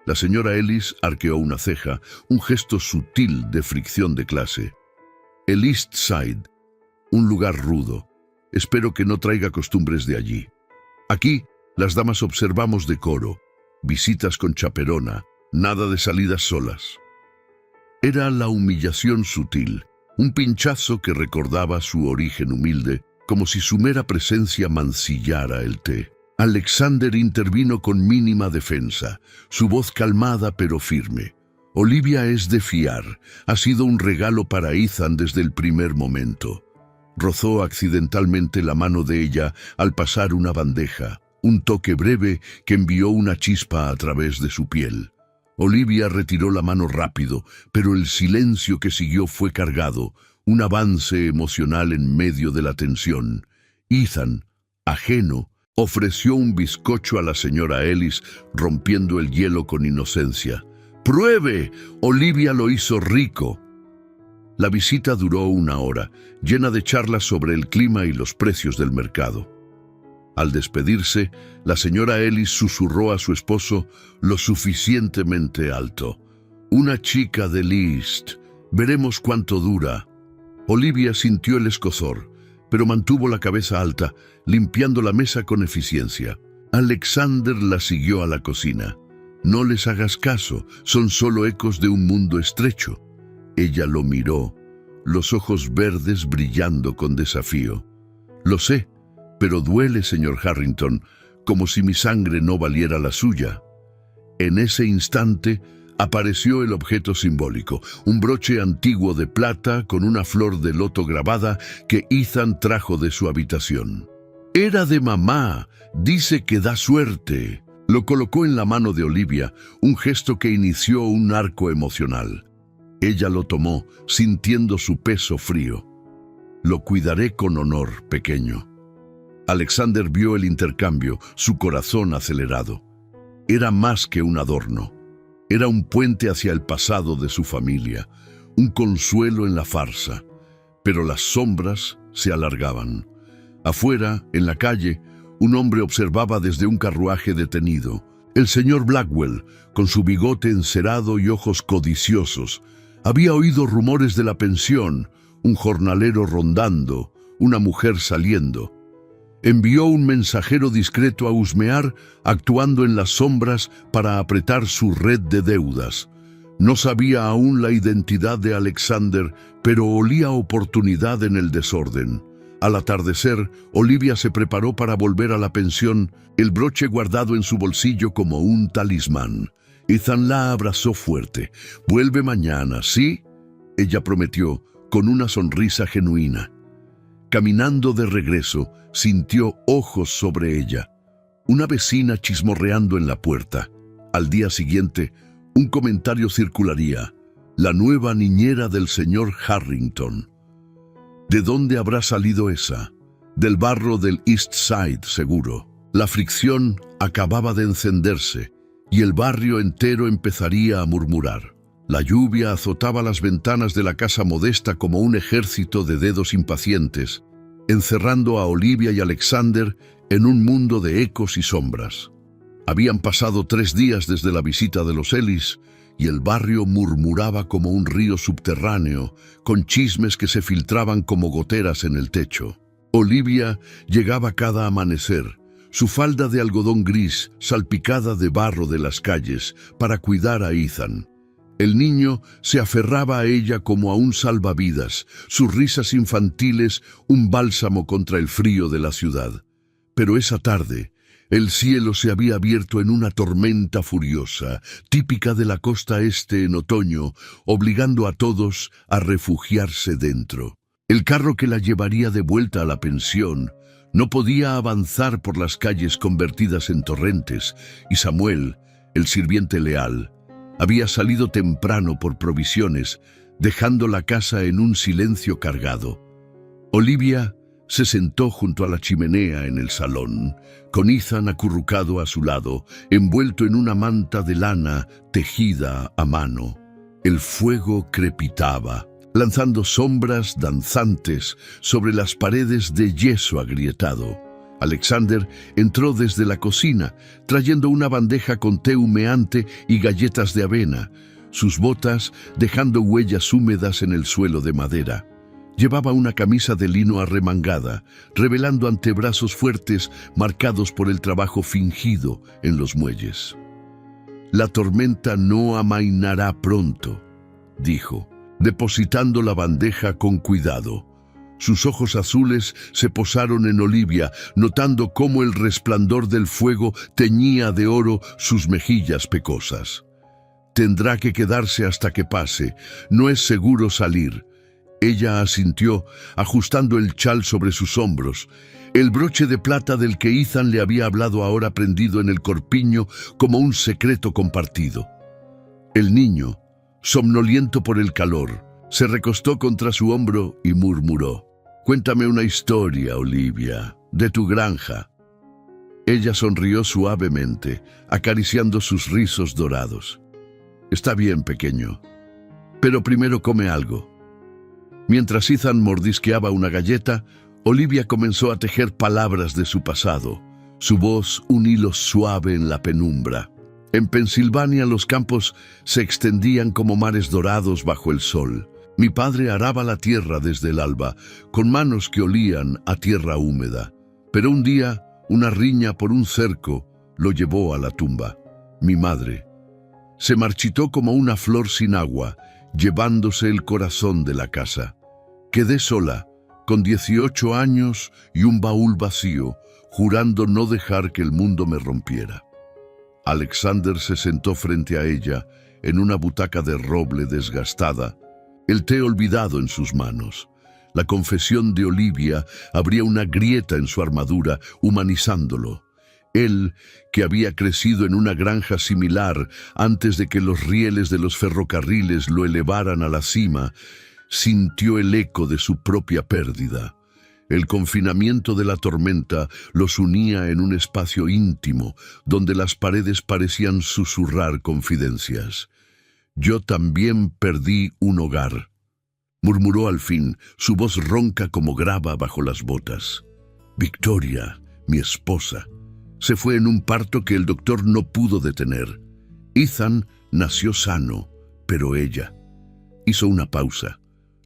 La señora Ellis arqueó una ceja, un gesto sutil de fricción de clase. «El East Side, un lugar rudo. Espero que no traiga costumbres de allí. Aquí, las damas observamos decoro, visitas con chaperona, nada de salidas solas». Era la humillación sutil, un pinchazo que recordaba su origen humilde, como si su mera presencia mancillara el té. Alexander intervino con mínima defensa, su voz calmada pero firme. «Olivia es de fiar, ha sido un regalo para Ethan desde el primer momento». Rozó accidentalmente la mano de ella al pasar una bandeja, un toque breve que envió una chispa a través de su piel. Olivia retiró la mano rápido, pero el silencio que siguió fue cargado, un avance emocional en medio de la tensión. Ethan, ajeno, ofreció un bizcocho a la señora Ellis, rompiendo el hielo con inocencia. «¡Pruebe! Olivia lo hizo rico». La visita duró una hora, llena de charlas sobre el clima y los precios del mercado. Al despedirse, la señora Ellis susurró a su esposo lo suficientemente alto. «Una chica del East. Veremos cuánto dura». Olivia sintió el escozor, pero mantuvo la cabeza alta, limpiando la mesa con eficiencia. Alexander la siguió a la cocina. «No les hagas caso, son solo ecos de un mundo estrecho». Ella lo miró, los ojos verdes brillando con desafío. «Lo sé, pero duele, señor Harrington, como si mi sangre no valiera la suya». En ese instante apareció el objeto simbólico, un broche antiguo de plata con una flor de loto grabada que Ethan trajo de su habitación. «Era de mamá, dice que da suerte». Lo colocó en la mano de Olivia, un gesto que inició un arco emocional. Ella lo tomó, sintiendo su peso frío. «Lo cuidaré con honor, pequeño». Alexander vio el intercambio, su corazón acelerado. Era más que un adorno. Era un puente hacia el pasado de su familia, un consuelo en la farsa. Pero las sombras se alargaban. Afuera, en la calle, un hombre observaba desde un carruaje detenido. El señor Blackwell, con su bigote encerado y ojos codiciosos, había oído rumores de la pensión, un jornalero rondando, una mujer saliendo. Envió un mensajero discreto a husmear, actuando en las sombras para apretar su red de deudas. No sabía aún la identidad de Alexander, pero olía oportunidad en el desorden. Al atardecer, Olivia se preparó para volver a la pensión, el broche guardado en su bolsillo como un talismán. Ethan la abrazó fuerte. «Vuelve mañana, ¿sí?», ella prometió, con una sonrisa genuina. Caminando de regreso, sintió ojos sobre ella. Una vecina chismorreando en la puerta. Al día siguiente, un comentario circularía: «La nueva niñera del señor Harrington». ¿De dónde habrá salido esa? Del barro del East Side, seguro. La fricción acababa de encenderse y el barrio entero empezaría a murmurar. La lluvia azotaba las ventanas de la casa modesta como un ejército de dedos impacientes, encerrando a Olivia y Alexander en un mundo de ecos y sombras. Habían pasado 3 días desde la visita de los Ellis y el barrio murmuraba como un río subterráneo, con chismes que se filtraban como goteras en el techo. Olivia llegaba cada amanecer, su falda de algodón gris salpicada de barro de las calles, para cuidar a Ethan. El niño se aferraba a ella como a un salvavidas, sus risas infantiles un bálsamo contra el frío de la ciudad. Pero esa tarde, el cielo se había abierto en una tormenta furiosa, típica de la costa este en otoño, obligando a todos a refugiarse dentro. El carro que la llevaría de vuelta a la pensión no podía avanzar por las calles convertidas en torrentes, y Samuel, el sirviente leal, había salido temprano por provisiones, dejando la casa en un silencio cargado. Olivia se sentó junto a la chimenea en el salón, con Ethan acurrucado a su lado, envuelto en una manta de lana tejida a mano. El fuego crepitaba, lanzando sombras danzantes sobre las paredes de yeso agrietado. Alexander entró desde la cocina, trayendo una bandeja con té humeante y galletas de avena, sus botas dejando huellas húmedas en el suelo de madera. Llevaba una camisa de lino arremangada, revelando antebrazos fuertes marcados por el trabajo fingido en los muelles. «La tormenta no amainará pronto», dijo, depositando la bandeja con cuidado. Sus ojos azules se posaron en Olivia, notando cómo el resplandor del fuego teñía de oro sus mejillas pecosas. «Tendrá que quedarse hasta que pase. No es seguro salir». Ella asintió, ajustando el chal sobre sus hombros. El broche de plata del que Ethan le había hablado ahora prendido en el corpiño como un secreto compartido. El niño, somnoliento por el calor, se recostó contra su hombro y murmuró: «Cuéntame una historia, Olivia, de tu granja». Ella sonrió suavemente, acariciando sus rizos dorados. «Está bien, pequeño, pero primero come algo». Mientras Ethan mordisqueaba una galleta, Olivia comenzó a tejer palabras de su pasado, su voz un hilo suave en la penumbra. En Pensilvania los campos se extendían como mares dorados bajo el sol. Mi padre araba la tierra desde el alba, con manos que olían a tierra húmeda. Pero un día, una riña por un cerco lo llevó a la tumba. Mi madre se marchitó como una flor sin agua, llevándose el corazón de la casa. Quedé sola, con 18 años y un baúl vacío, jurando no dejar que el mundo me rompiera. Alexander se sentó frente a ella, en una butaca de roble desgastada, el té olvidado en sus manos. La confesión de Olivia abría una grieta en su armadura, humanizándolo. Él, que había crecido en una granja similar antes de que los rieles de los ferrocarriles lo elevaran a la cima, sintió el eco de su propia pérdida. El confinamiento de la tormenta los unía en un espacio íntimo, donde las paredes parecían susurrar confidencias. «Yo también perdí un hogar», murmuró al fin, su voz ronca como grava bajo las botas. «Victoria, mi esposa, se fue en un parto que el doctor no pudo detener. Ethan nació sano, pero ella...» Hizo una pausa,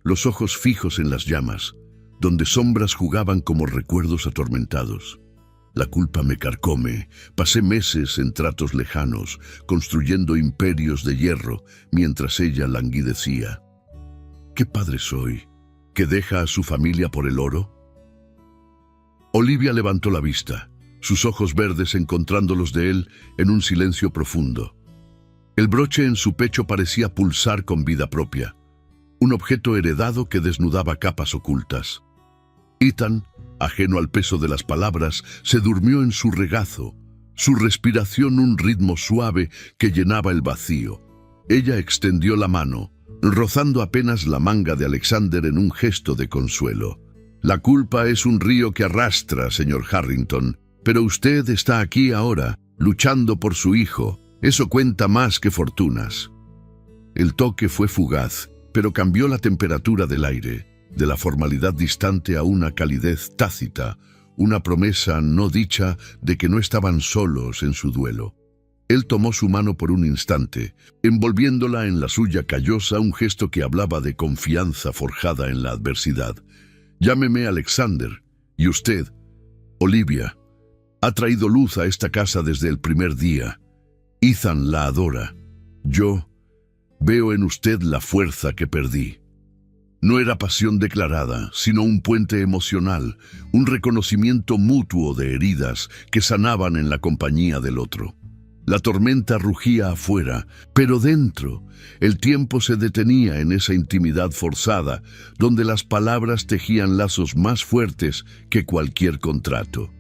los ojos fijos en las llamas, donde sombras jugaban como recuerdos atormentados. «La culpa me carcome. Pasé meses en tratos lejanos, construyendo imperios de hierro, mientras ella languidecía. ¿Qué padre soy, que deja a su familia por el oro?» Olivia levantó la vista, sus ojos verdes encontrando los de él en un silencio profundo. El broche en su pecho parecía pulsar con vida propia, un objeto heredado que desnudaba capas ocultas. Ethan, ajeno al peso de las palabras, se durmió en su regazo, su respiración un ritmo suave que llenaba el vacío. Ella extendió la mano, rozando apenas la manga de Alexander en un gesto de consuelo. «La culpa es un río que arrastra, señor Harrington, pero usted está aquí ahora, luchando por su hijo. Eso cuenta más que fortunas». El toque fue fugaz, pero cambió la temperatura del aire, de la formalidad distante a una calidez tácita, una promesa no dicha de que no estaban solos en su duelo. Él tomó su mano por un instante, envolviéndola en la suya callosa, un gesto que hablaba de confianza forjada en la adversidad. «Llámeme Alexander, y usted, Olivia, ha traído luz a esta casa desde el primer día. Ethan la adora. Yo veo en usted la fuerza que perdí». No era pasión declarada, sino un puente emocional, un reconocimiento mutuo de heridas que sanaban en la compañía del otro. La tormenta rugía afuera, pero dentro, el tiempo se detenía en esa intimidad forzada, donde las palabras tejían lazos más fuertes que cualquier contrato.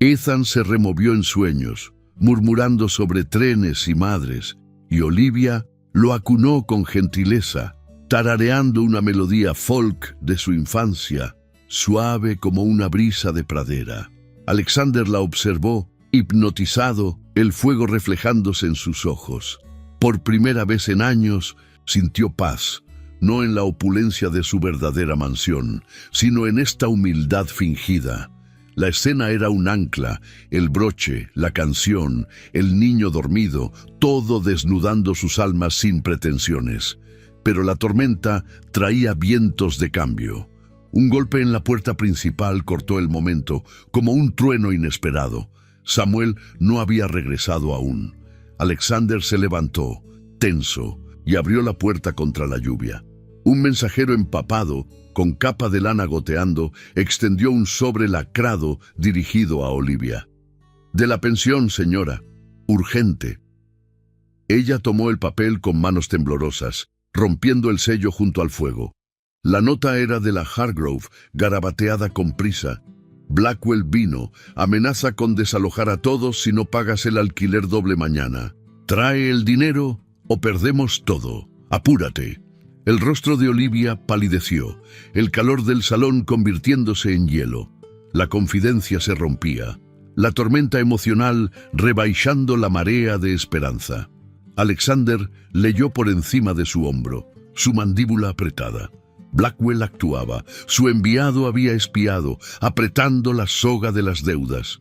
Ethan se removió en sueños, murmurando sobre trenes y madres, y Olivia lo acunó con gentileza, tarareando una melodía folk de su infancia, suave como una brisa de pradera. Alexander la observó, hipnotizado, el fuego reflejándose en sus ojos. Por primera vez en años, sintió paz, no en la opulencia de su verdadera mansión, sino en esta humildad fingida. La escena era un ancla, el broche, la canción, el niño dormido, todo desnudando sus almas sin pretensiones. Pero la tormenta traía vientos de cambio. Un golpe en la puerta principal cortó el momento, como un trueno inesperado. Samuel no había regresado aún. Alexander se levantó, tenso, y abrió la puerta contra la lluvia. Un mensajero empapado, con capa de lana goteando, extendió un sobre lacrado dirigido a Olivia. «De la pensión, señora. Urgente». Ella tomó el papel con manos temblorosas, rompiendo el sello junto al fuego. La nota era de la Hargrove, garabateada con prisa. «Blackwell vino, amenaza con desalojar a todos si no pagas el alquiler doble mañana. Trae el dinero o perdemos todo. Apúrate». El rostro de Olivia palideció, el calor del salón convirtiéndose en hielo. La confidencia se rompía, la tormenta emocional rebaixando la marea de esperanza. Alexander leyó por encima de su hombro, su mandíbula apretada. Blackwell actuaba, su enviado había espiado, apretando la soga de las deudas.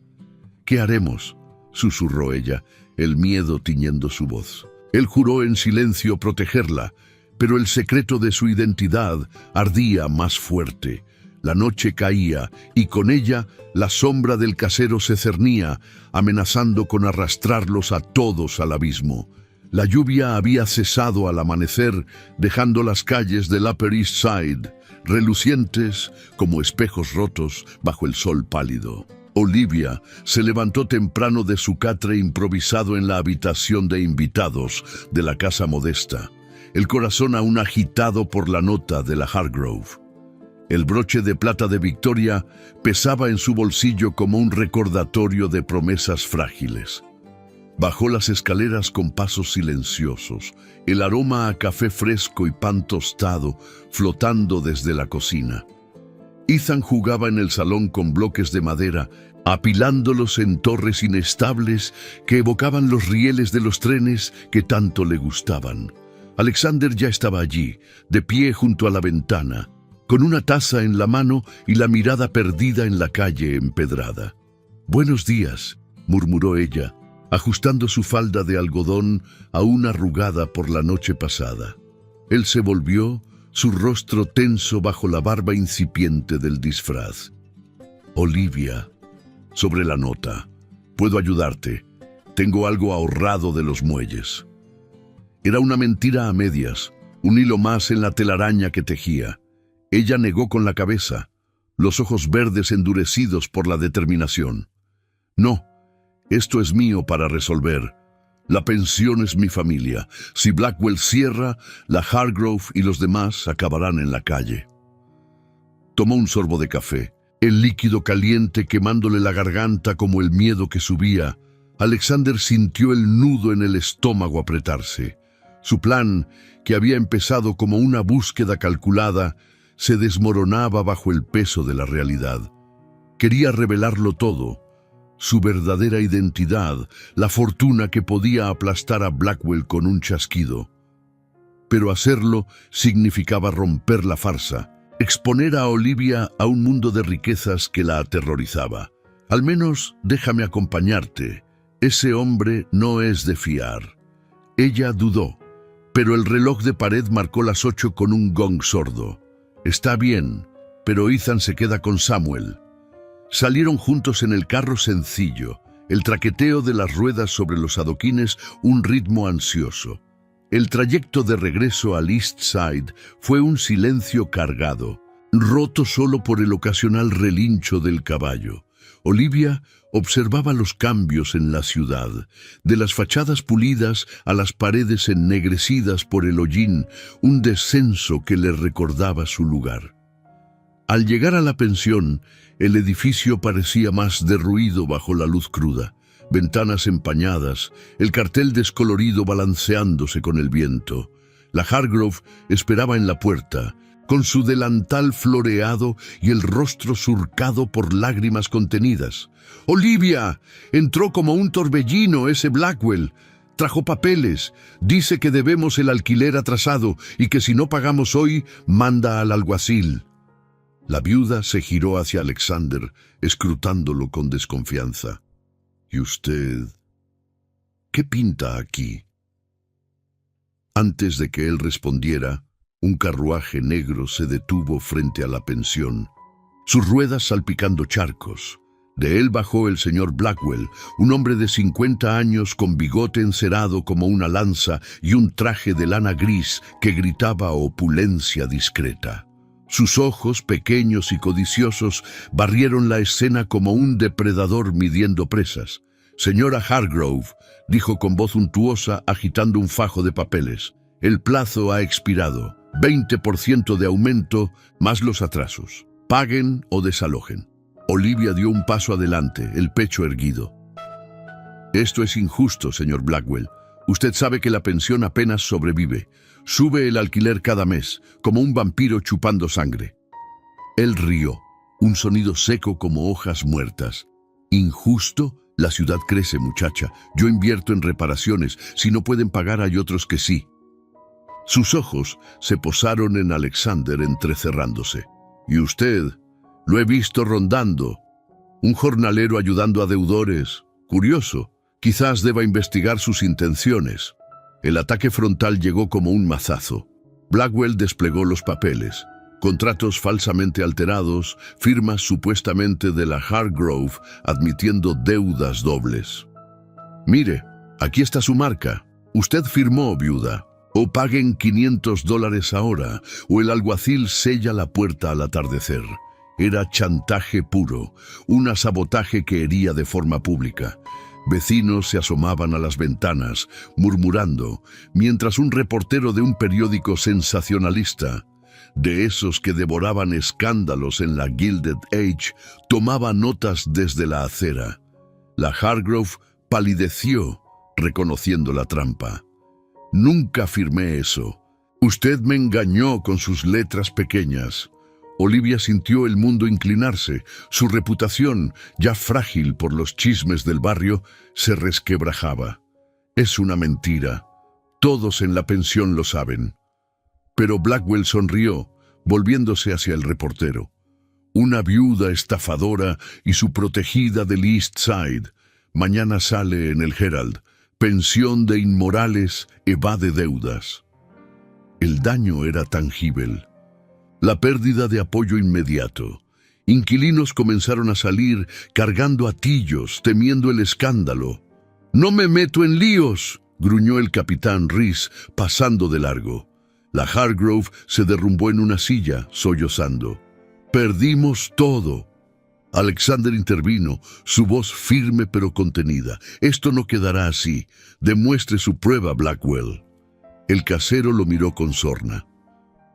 «¿Qué haremos?», susurró ella, el miedo tiñendo su voz. Él juró en silencio protegerla, pero el secreto de su identidad ardía más fuerte. La noche caía y con ella la sombra del casero se cernía, amenazando con arrastrarlos a todos al abismo. La lluvia había cesado al amanecer, dejando las calles del Upper East Side relucientes como espejos rotos bajo el sol pálido. Olivia se levantó temprano de su catre improvisado en la habitación de invitados de la casa modesta, el corazón aún agitado por la nota de la Hargrove. El broche de plata de Victoria pesaba en su bolsillo como un recordatorio de promesas frágiles. Bajó las escaleras con pasos silenciosos, el aroma a café fresco y pan tostado flotando desde la cocina. Ethan jugaba en el salón con bloques de madera, apilándolos en torres inestables que evocaban los rieles de los trenes que tanto le gustaban. Alexander ya estaba allí, de pie junto a la ventana, con una taza en la mano y la mirada perdida en la calle empedrada. «Buenos días», murmuró ella, ajustando su falda de algodón aún arrugada por la noche pasada. Él se volvió, su rostro tenso bajo la barba incipiente del disfraz. «Olivia», sobre la nota, «puedo ayudarte. Tengo algo ahorrado de los muelles». Era una mentira a medias, un hilo más en la telaraña que tejía. Ella negó con la cabeza, los ojos verdes endurecidos por la determinación. «No, esto es mío para resolver. La pensión es mi familia. Si Blackwell cierra, la Hargrove y los demás acabarán en la calle». Tomó un sorbo de café, el líquido caliente quemándole la garganta como el miedo que subía. Alexander sintió el nudo en el estómago apretarse. Su plan, que había empezado como una búsqueda calculada, se desmoronaba bajo el peso de la realidad. Quería revelarlo todo, su verdadera identidad, la fortuna que podía aplastar a Blackwell con un chasquido. Pero hacerlo significaba romper la farsa, exponer a Olivia a un mundo de riquezas que la aterrorizaba. «Al menos déjame acompañarte. Ese hombre no es de fiar». Ella dudó, pero el reloj de pared marcó las 8 con un gong sordo. «Está bien, pero Ethan se queda con Samuel». Salieron juntos en el carro sencillo, el traqueteo de las ruedas sobre los adoquines un ritmo ansioso. El trayecto de regreso al East Side fue un silencio cargado, roto solo por el ocasional relincho del caballo. Olivia observaba los cambios en la ciudad, de las fachadas pulidas a las paredes ennegrecidas por el hollín, un descenso que le recordaba su lugar. Al llegar a la pensión, el edificio parecía más derruido bajo la luz cruda, ventanas empañadas, el cartel descolorido balanceándose con el viento. La Hargrove esperaba en la puerta, con su delantal floreado y el rostro surcado por lágrimas contenidas. «Olivia, entró como un torbellino ese Blackwell. Trajo papeles, dice que debemos el alquiler atrasado y que si no pagamos hoy, manda al alguacil». La viuda se giró hacia Alexander, escrutándolo con desconfianza. «¿Y usted? ¿Qué pinta aquí?» Antes de que él respondiera, un carruaje negro se detuvo frente a la pensión, sus ruedas salpicando charcos. De él bajó el señor Blackwell, un hombre de 50 años con bigote encerado como una lanza y un traje de lana gris que gritaba opulencia discreta. Sus ojos, pequeños y codiciosos, barrieron la escena como un depredador midiendo presas. «Señora Hargrove», dijo con voz untuosa, agitando un fajo de papeles, «el plazo ha expirado. 20% de aumento más los atrasos. Paguen o desalojen». Olivia dio un paso adelante, el pecho erguido. «Esto es injusto, señor Blackwell. Usted sabe que la pensión apenas sobrevive. Sube el alquiler cada mes, como un vampiro chupando sangre». Él rió, un sonido seco como hojas muertas. «¿Injusto? La ciudad crece, muchacha. Yo invierto en reparaciones. Si no pueden pagar, hay otros que sí». Sus ojos se posaron en Alexander entrecerrándose. «¿Y usted? Lo he visto rondando. Un jornalero ayudando a deudores. Curioso. Quizás deba investigar sus intenciones». El ataque frontal llegó como un mazazo. Blackwell desplegó los papeles. Contratos falsamente alterados, firmas supuestamente de la Hargrove admitiendo deudas dobles. «Mire, aquí está su marca. Usted firmó, viuda. O paguen $500 ahora, o el alguacil sella la puerta al atardecer». Era chantaje puro, un sabotaje que hería de forma pública. Vecinos se asomaban a las ventanas, murmurando, mientras un reportero de un periódico sensacionalista, de esos que devoraban escándalos en la Gilded Age, tomaba notas desde la acera. La Hargrove palideció, reconociendo la trampa. «Nunca firmé eso. Usted me engañó con sus letras pequeñas. Olivia sintió el mundo inclinarse. Su reputación, ya frágil por los chismes del barrio, se resquebrajaba. Es una mentira. Todos en la pensión lo saben. Pero Blackwell sonrió, volviéndose hacia el reportero. Una viuda estafadora y su protegida del East Side. Mañana sale en el Herald. Pensión de inmorales evade deudas. El daño era tangible. La pérdida de apoyo inmediato. Inquilinos comenzaron a salir cargando atillos, temiendo el escándalo. «¡No me meto en líos!», gruñó el capitán Reese, pasando de largo. La Hargrove se derrumbó en una silla, sollozando. «Perdimos todo». Alexander intervino, su voz firme pero contenida. «Esto no quedará así. Demuestre su prueba, Blackwell». El casero lo miró con sorna.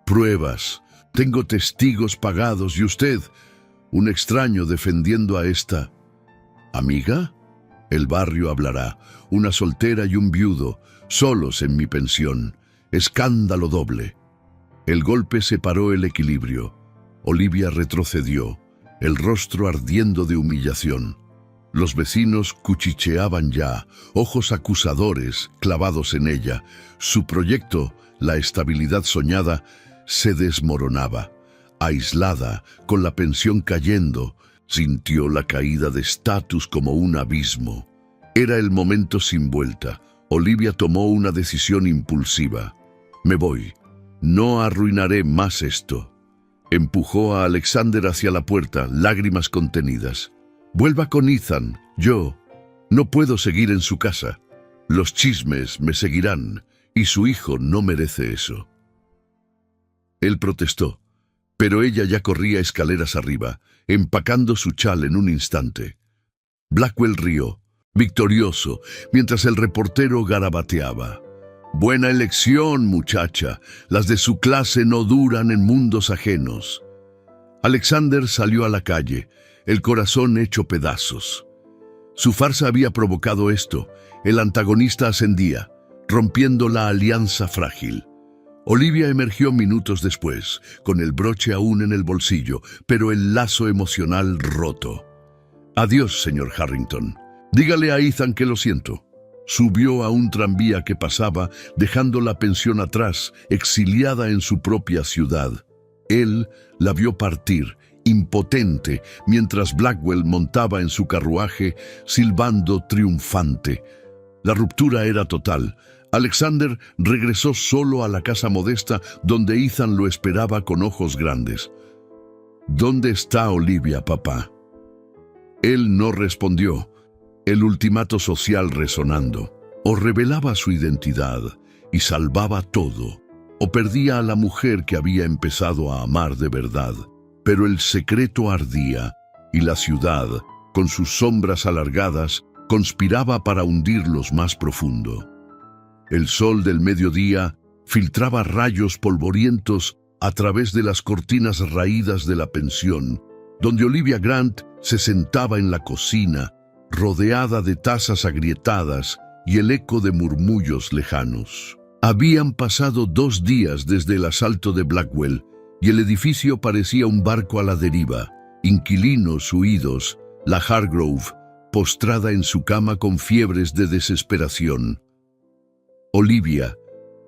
«Pruebas. Tengo testigos pagados y usted, un extraño defendiendo a esta amiga. El barrio hablará, una soltera y un viudo, solos en mi pensión. Escándalo doble». El golpe separó el equilibrio. Olivia retrocedió, el rostro ardiendo de humillación. Los vecinos cuchicheaban ya, ojos acusadores clavados en ella. Su proyecto, la estabilidad soñada, se desmoronaba. Aislada, con la pensión cayendo, sintió la caída de estatus como un abismo. Era el momento sin vuelta. Olivia tomó una decisión impulsiva. «Me voy. No arruinaré más esto». Empujó a Alexander hacia la puerta, lágrimas contenidas. «Vuelva con Ethan. Yo no puedo seguir en su casa. Los chismes me seguirán y su hijo no merece eso». Él protestó, pero ella ya corría escaleras arriba, empacando su chal en un instante. Blackwell rió, victorioso, mientras el reportero garabateaba. «Buena elección, muchacha. Las de su clase no duran en mundos ajenos». Alexander salió a la calle, el corazón hecho pedazos. Su farsa había provocado esto. El antagonista ascendía, rompiendo la alianza frágil. Olivia emergió minutos después, con el broche aún en el bolsillo, pero el lazo emocional roto. «Adiós, señor Harrington. Dígale a Ethan que lo siento». Subió a un tranvía que pasaba, dejando la pensión atrás, exiliada en su propia ciudad. Él la vio partir, impotente, mientras Blackwell montaba en su carruaje, silbando triunfante. La ruptura era total. Alexander regresó solo a la casa modesta, donde Ethan lo esperaba con ojos grandes. «¿Dónde está Olivia, papá?» Él no respondió. El ultimato social resonando. O revelaba su identidad y salvaba todo, o perdía a la mujer que había empezado a amar de verdad. Pero el secreto ardía, y la ciudad, con sus sombras alargadas, conspiraba para hundirlos más profundo. El sol del mediodía filtraba rayos polvorientos a través de las cortinas raídas de la pensión, donde Olivia Grant se sentaba en la cocina, rodeada de tazas agrietadas y el eco de murmullos lejanos. Habían pasado 2 días desde el asalto de Blackwell y el edificio parecía un barco a la deriva. Inquilinos huidos, la Hargrove, postrada en su cama con fiebres de desesperación. Olivia,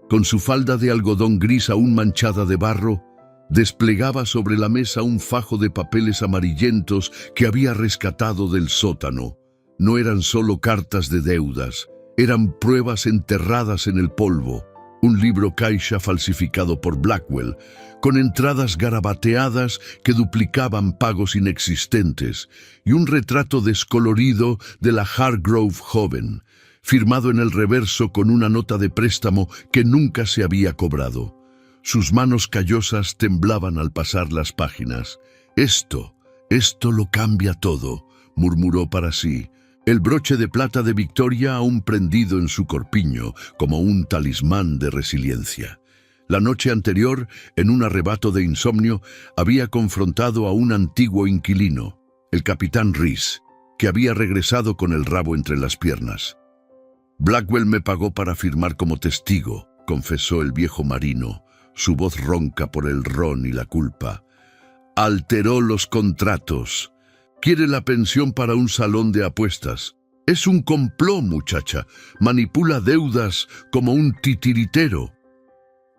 con su falda de algodón gris aún manchada de barro, desplegaba sobre la mesa un fajo de papeles amarillentos que había rescatado del sótano. No eran solo cartas de deudas, eran pruebas enterradas en el polvo. Un libro caixa falsificado por Blackwell, con entradas garabateadas que duplicaban pagos inexistentes, y un retrato descolorido de la Hargrove joven, firmado en el reverso con una nota de préstamo que nunca se había cobrado. Sus manos callosas temblaban al pasar las páginas. Esto lo cambia todo», murmuró para sí. El broche de plata de Victoria aún prendido en su corpiño, como un talismán de resiliencia. La noche anterior, en un arrebato de insomnio, había confrontado a un antiguo inquilino, el capitán Reese, que había regresado con el rabo entre las piernas. «Blackwell me pagó para firmar como testigo», confesó el viejo marino, su voz ronca por el ron y la culpa. Alteró los contratos. Quiere la pensión para un salón de apuestas. Es un complot, muchacha. Manipula deudas como un titiritero.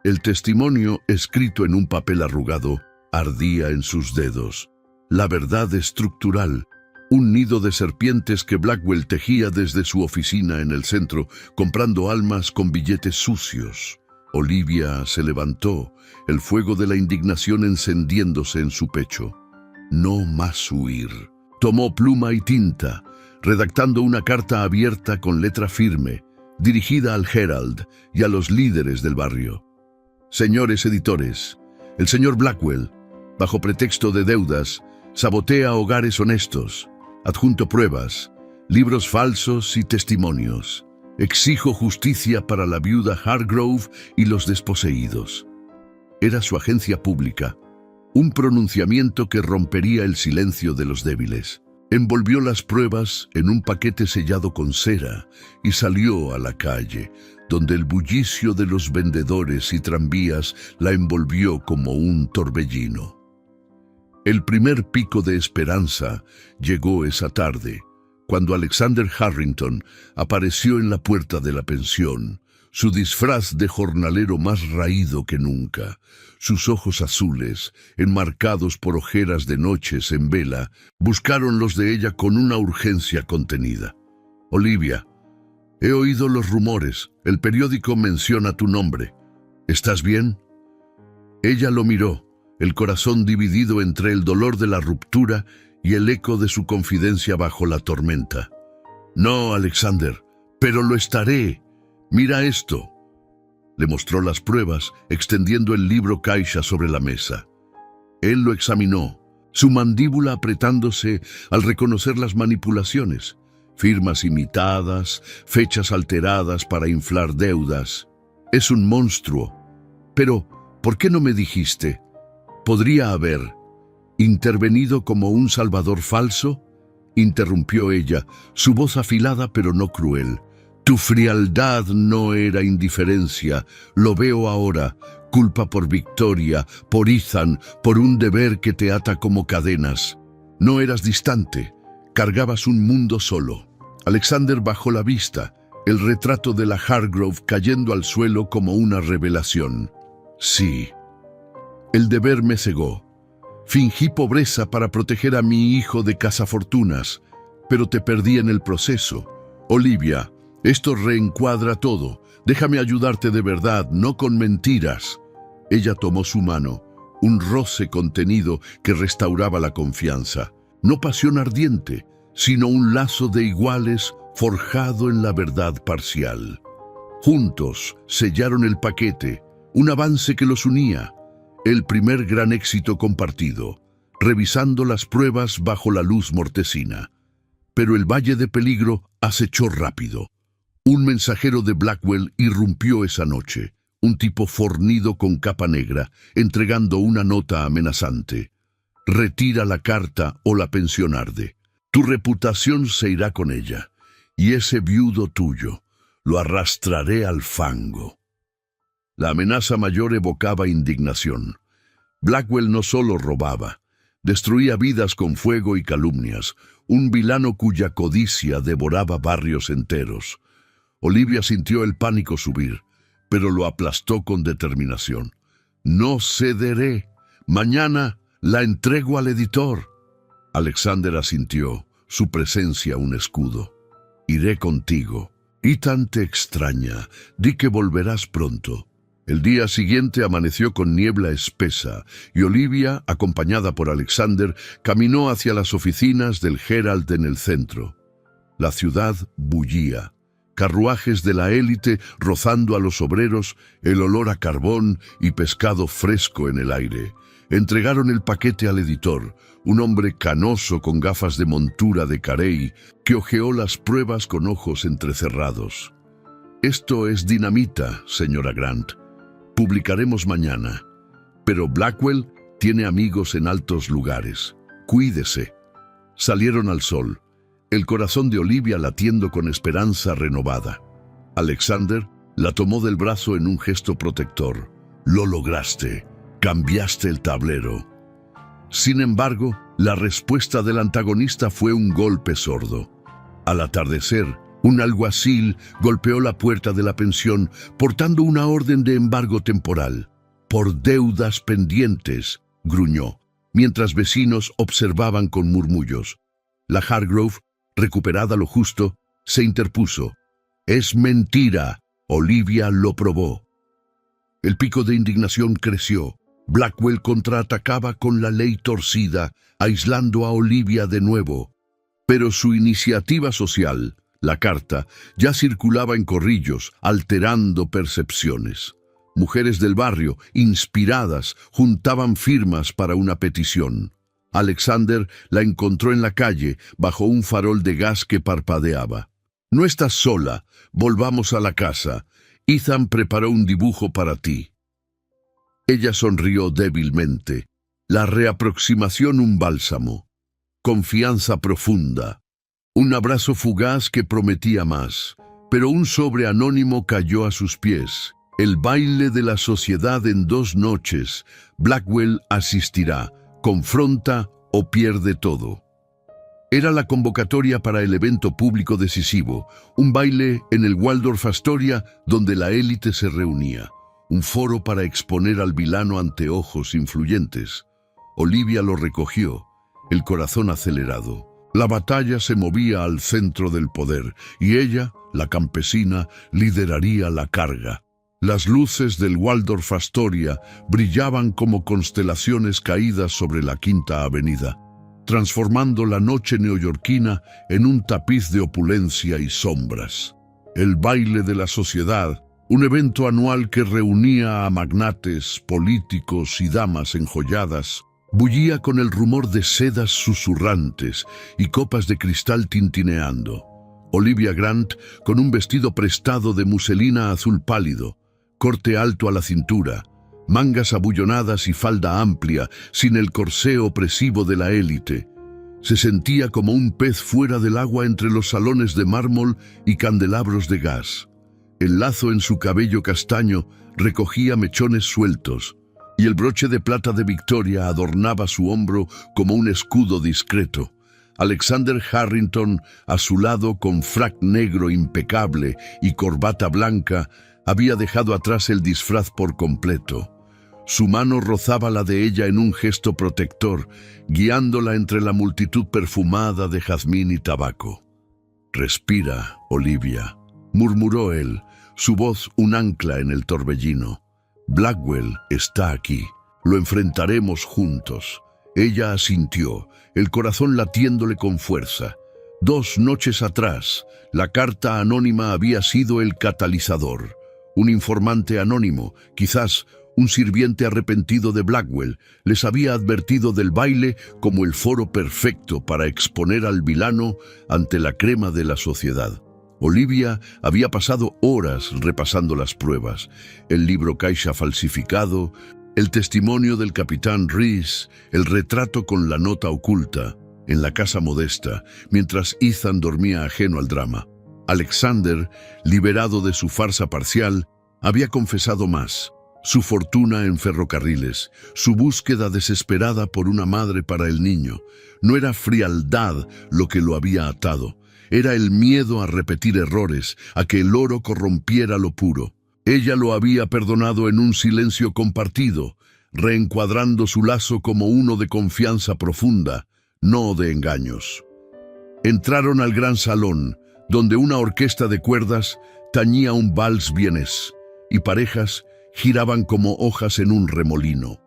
El testimonio, escrito en un papel arrugado, ardía en sus dedos. La verdad estructural. Un nido de serpientes que Blackwell tejía desde su oficina en el centro, comprando almas con billetes sucios. Olivia se levantó, el fuego de la indignación encendiéndose en su pecho. No más huir. Tomó pluma y tinta, redactando una carta abierta con letra firme, dirigida al Herald y a los líderes del barrio. Señores editores, el señor Blackwell, bajo pretexto de deudas, sabotea hogares honestos. Adjunto pruebas, libros falsos y testimonios. Exijo justicia para la viuda Hargrove y los desposeídos. Era su agencia pública, un pronunciamiento que rompería el silencio de los débiles. Envolvió las pruebas en un paquete sellado con cera y salió a la calle, donde el bullicio de los vendedores y tranvías la envolvió como un torbellino. El primer pico de esperanza llegó esa tarde, cuando Alexander Harrington apareció en la puerta de la pensión, su disfraz de jornalero más raído que nunca, sus ojos azules, enmarcados por ojeras de noches en vela, buscaron los de ella con una urgencia contenida. Olivia, he oído los rumores, el periódico menciona tu nombre. ¿Estás bien? Ella lo miró, el corazón dividido entre el dolor de la ruptura y el eco de su confidencia bajo la tormenta. No, Alexander, pero lo estaré. Mira esto. Le mostró las pruebas, extendiendo el libro Caixa sobre la mesa. Él lo examinó, su mandíbula apretándose al reconocer las manipulaciones. Firmas imitadas, fechas alteradas para inflar deudas. Es un monstruo. Pero, ¿por qué no me dijiste? ¿Podría haber intervenido como un salvador falso? Interrumpió ella, su voz afilada pero no cruel. Tu frialdad no era indiferencia, lo veo ahora, culpa por Victoria, por Ethan, por un deber que te ata como cadenas. No eras distante, cargabas un mundo solo. Alexander bajó la vista, el retrato de la Hargrove cayendo al suelo como una revelación. Sí, el deber me cegó. Fingí pobreza para proteger a mi hijo de cazafortunas, pero te perdí en el proceso. Olivia, esto reencuadra todo. Déjame ayudarte de verdad, no con mentiras. Ella tomó su mano, un roce contenido que restauraba la confianza. No pasión ardiente, sino un lazo de iguales forjado en la verdad parcial. Juntos sellaron el paquete, un avance que los unía. El primer gran éxito compartido, revisando las pruebas bajo la luz mortecina. Pero el valle de peligro acechó rápido. Un mensajero de Blackwell irrumpió esa noche, un tipo fornido con capa negra, entregando una nota amenazante. Retira la carta o la pensión arde. Tu reputación se irá con ella, y ese viudo tuyo lo arrastraré al fango. La amenaza mayor evocaba indignación. Blackwell no solo robaba, destruía vidas con fuego y calumnias, un vilano cuya codicia devoraba barrios enteros. Olivia sintió el pánico subir, pero lo aplastó con determinación. No cederé. Mañana la entrego al editor. Alexander asintió, su presencia un escudo. Iré contigo. Ethan te extraña. Di que volverás pronto. El día siguiente amaneció con niebla espesa y Olivia, acompañada por Alexander, caminó hacia las oficinas del Herald en el centro. La ciudad bullía. Carruajes de la élite rozando a los obreros, el olor a carbón y pescado fresco en el aire. Entregaron el paquete al editor, un hombre canoso con gafas de montura de carey, que hojeó las pruebas con ojos entrecerrados. Esto es dinamita, señora Grant. Publicaremos mañana. Pero Blackwell tiene amigos en altos lugares. Cuídese. Salieron al sol, el corazón de Olivia latiendo con esperanza renovada. Alexander la tomó del brazo en un gesto protector. Lo lograste. Cambiaste el tablero. Sin embargo, la respuesta del antagonista fue un golpe sordo. Al atardecer, un alguacil golpeó la puerta de la pensión portando una orden de embargo temporal. «Por deudas pendientes», gruñó, mientras vecinos observaban con murmullos. La Hargrove, recuperada lo justo, se interpuso. «Es mentira. Olivia lo probó». El pico de indignación creció. Blackwell contraatacaba con la ley torcida, aislando a Olivia de nuevo. Pero su iniciativa social, la carta, ya circulaba en corrillos, alterando percepciones. Mujeres del barrio, inspiradas, juntaban firmas para una petición. Alexander la encontró en la calle, bajo un farol de gas que parpadeaba. «No estás sola. Volvamos a la casa. Ethan preparó un dibujo para ti». Ella sonrió débilmente. La reaproximación un bálsamo. Confianza profunda. Un abrazo fugaz que prometía más. Pero un sobre anónimo cayó a sus pies. «El baile de la sociedad en 2 noches. Blackwell asistirá. Confronta o pierde todo». Era la convocatoria para el evento público decisivo, un baile en el Waldorf Astoria donde la élite se reunía, un foro para exponer al vilano ante ojos influyentes. Olivia lo recogió, el corazón acelerado. La batalla se movía al centro del poder y ella, la campesina, lideraría la carga. Las luces del Waldorf Astoria brillaban como constelaciones caídas sobre la Quinta Avenida, transformando la noche neoyorquina en un tapiz de opulencia y sombras. El baile de la sociedad, un evento anual que reunía a magnates, políticos y damas enjolladas, bullía con el rumor de sedas susurrantes y copas de cristal tintineando. Olivia Grant, con un vestido prestado de muselina azul pálido, corte alto a la cintura, mangas abullonadas y falda amplia, sin el corsé opresivo de la élite. Se sentía como un pez fuera del agua entre los salones de mármol y candelabros de gas. El lazo en su cabello castaño recogía mechones sueltos, y el broche de plata de Victoria adornaba su hombro como un escudo discreto. Alexander Harrington, a su lado con frac negro impecable y corbata blanca, había dejado atrás el disfraz por completo. Su mano rozaba la de ella en un gesto protector, guiándola entre la multitud perfumada de jazmín y tabaco. «Respira, Olivia», murmuró él, su voz un ancla en el torbellino. «Blackwell está aquí. Lo enfrentaremos juntos». Ella asintió, el corazón latiéndole con fuerza. 2 noches atrás, la carta anónima había sido el catalizador. Un informante anónimo, quizás un sirviente arrepentido de Blackwell, les había advertido del baile como el foro perfecto para exponer al vilano ante la crema de la sociedad. Olivia había pasado horas repasando las pruebas, el libro Caixa falsificado, el testimonio del capitán Reese, el retrato con la nota oculta, en la casa modesta, mientras Ethan dormía ajeno al drama. Alexander, liberado de su farsa parcial, había confesado más: su fortuna en ferrocarriles, su búsqueda desesperada por una madre para el niño. No era frialdad lo que lo había atado, era el miedo a repetir errores, a que el oro corrompiera lo puro. Ella lo había perdonado en un silencio compartido, reencuadrando su lazo como uno de confianza profunda, no de engaños. Entraron al gran salón, donde una orquesta de cuerdas tañía un vals vienés, y parejas giraban como hojas en un remolino.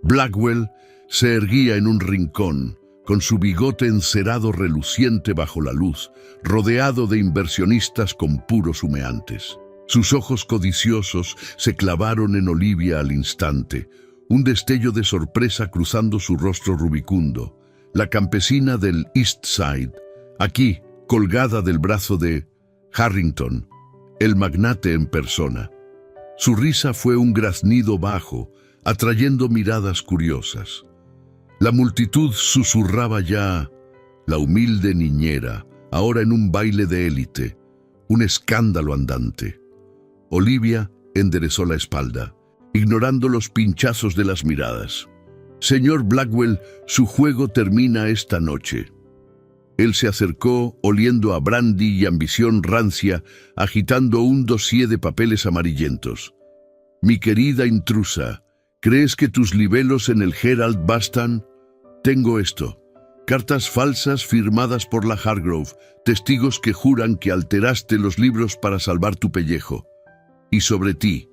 Blackwell se erguía en un rincón, con su bigote encerado reluciente bajo la luz, rodeado de inversionistas con puros humeantes. Sus ojos codiciosos se clavaron en Olivia al instante, un destello de sorpresa cruzando su rostro rubicundo. La campesina del East Side, aquí, colgada del brazo de Harrington, el magnate en persona. Su risa fue un graznido bajo, atrayendo miradas curiosas. La multitud susurraba ya: la humilde niñera, ahora en un baile de élite, un escándalo andante. Olivia enderezó la espalda, ignorando los pinchazos de las miradas. Señor Blackwell, su juego termina esta noche. Él se acercó, oliendo a brandy y ambición rancia, agitando un dossier de papeles amarillentos. Mi querida intrusa, ¿crees que tus libelos en el Herald bastan? Tengo esto. Cartas falsas firmadas por la Hargrove, testigos que juran que alteraste los libros para salvar tu pellejo. Y sobre ti,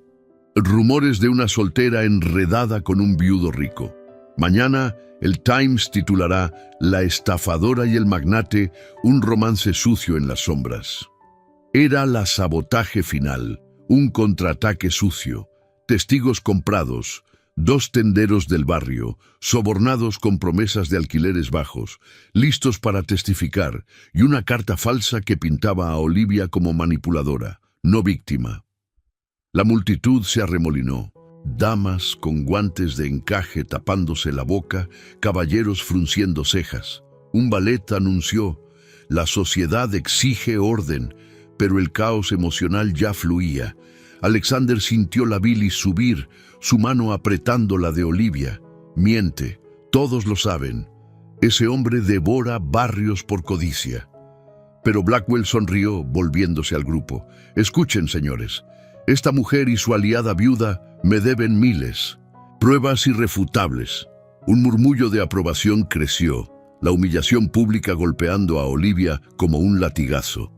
rumores de una soltera enredada con un viudo rico. Mañana, el Times titulará La estafadora y el magnate, un romance sucio en las sombras. Era la sabotaje final, un contraataque sucio, testigos comprados, 2 tenderos del barrio, sobornados con promesas de alquileres bajos, listos para testificar, y una carta falsa que pintaba a Olivia como manipuladora, no víctima. La multitud se arremolinó. Damas con guantes de encaje tapándose la boca, caballeros frunciendo cejas. Un ballet anunció: la sociedad exige orden, pero el caos emocional ya fluía. Alexander sintió la bilis subir, su mano apretando la de Olivia. Miente, todos lo saben. Ese hombre devora barrios por codicia. Pero Blackwell sonrió, volviéndose al grupo. Escuchen, señores. Esta mujer y su aliada viuda me deben miles. Pruebas irrefutables. Un murmullo de aprobación creció, la humillación pública golpeando a Olivia como un latigazo.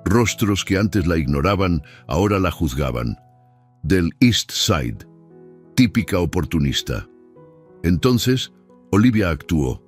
Rostros que antes la ignoraban, ahora la juzgaban. Del East Side. Típica oportunista. Entonces, Olivia actuó.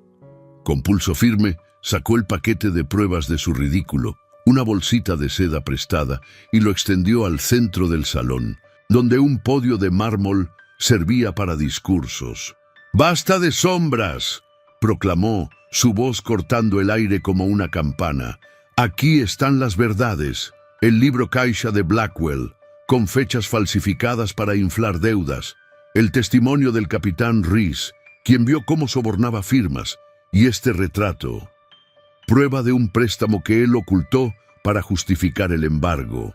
Con pulso firme, sacó el paquete de pruebas de su ridículo, una bolsita de seda prestada, y lo extendió al centro del salón, donde un podio de mármol servía para discursos. «¡Basta de sombras!», proclamó, su voz cortando el aire como una campana. «Aquí están las verdades. El libro Caixa de Blackwell, con fechas falsificadas para inflar deudas. El testimonio del capitán Reese, quien vio cómo sobornaba firmas. Y este retrato, prueba de un préstamo que él ocultó para justificar el embargo».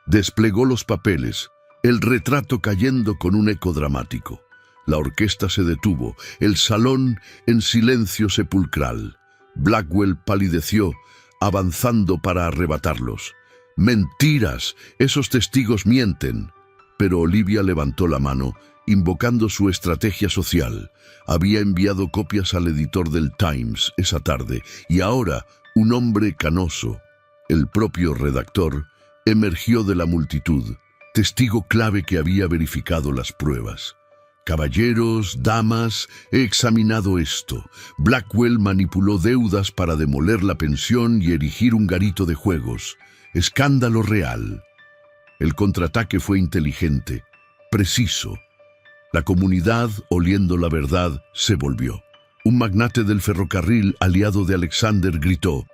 Desplegó los papeles, el retrato cayendo con un eco dramático. La orquesta se detuvo, el salón en silencio sepulcral. Blackwell palideció, avanzando para arrebatarlos. «¡Mentiras! Esos testigos mienten». Pero Olivia levantó la mano, invocando su estrategia social. Había enviado copias al editor del Times esa tarde, y ahora un hombre canoso, el propio redactor, emergió de la multitud, testigo clave que había verificado las pruebas. «Caballeros, damas, he examinado esto. Blackwell manipuló deudas para demoler la pensión y erigir un garito de juegos. Escándalo real». El contraataque fue inteligente, preciso. La comunidad, oliendo la verdad, se volvió. Un magnate del ferrocarril, aliado de Alexander, gritó: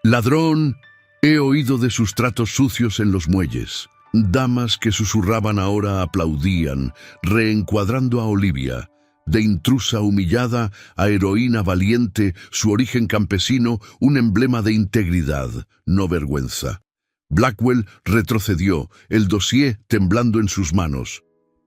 «¡Ladrón! He oído de sus tratos sucios en los muelles». Damas que susurraban ahora aplaudían, reencuadrando a Olivia. De intrusa humillada a heroína valiente, su origen campesino, un emblema de integridad, no vergüenza. Blackwell retrocedió, el dossier temblando en sus manos.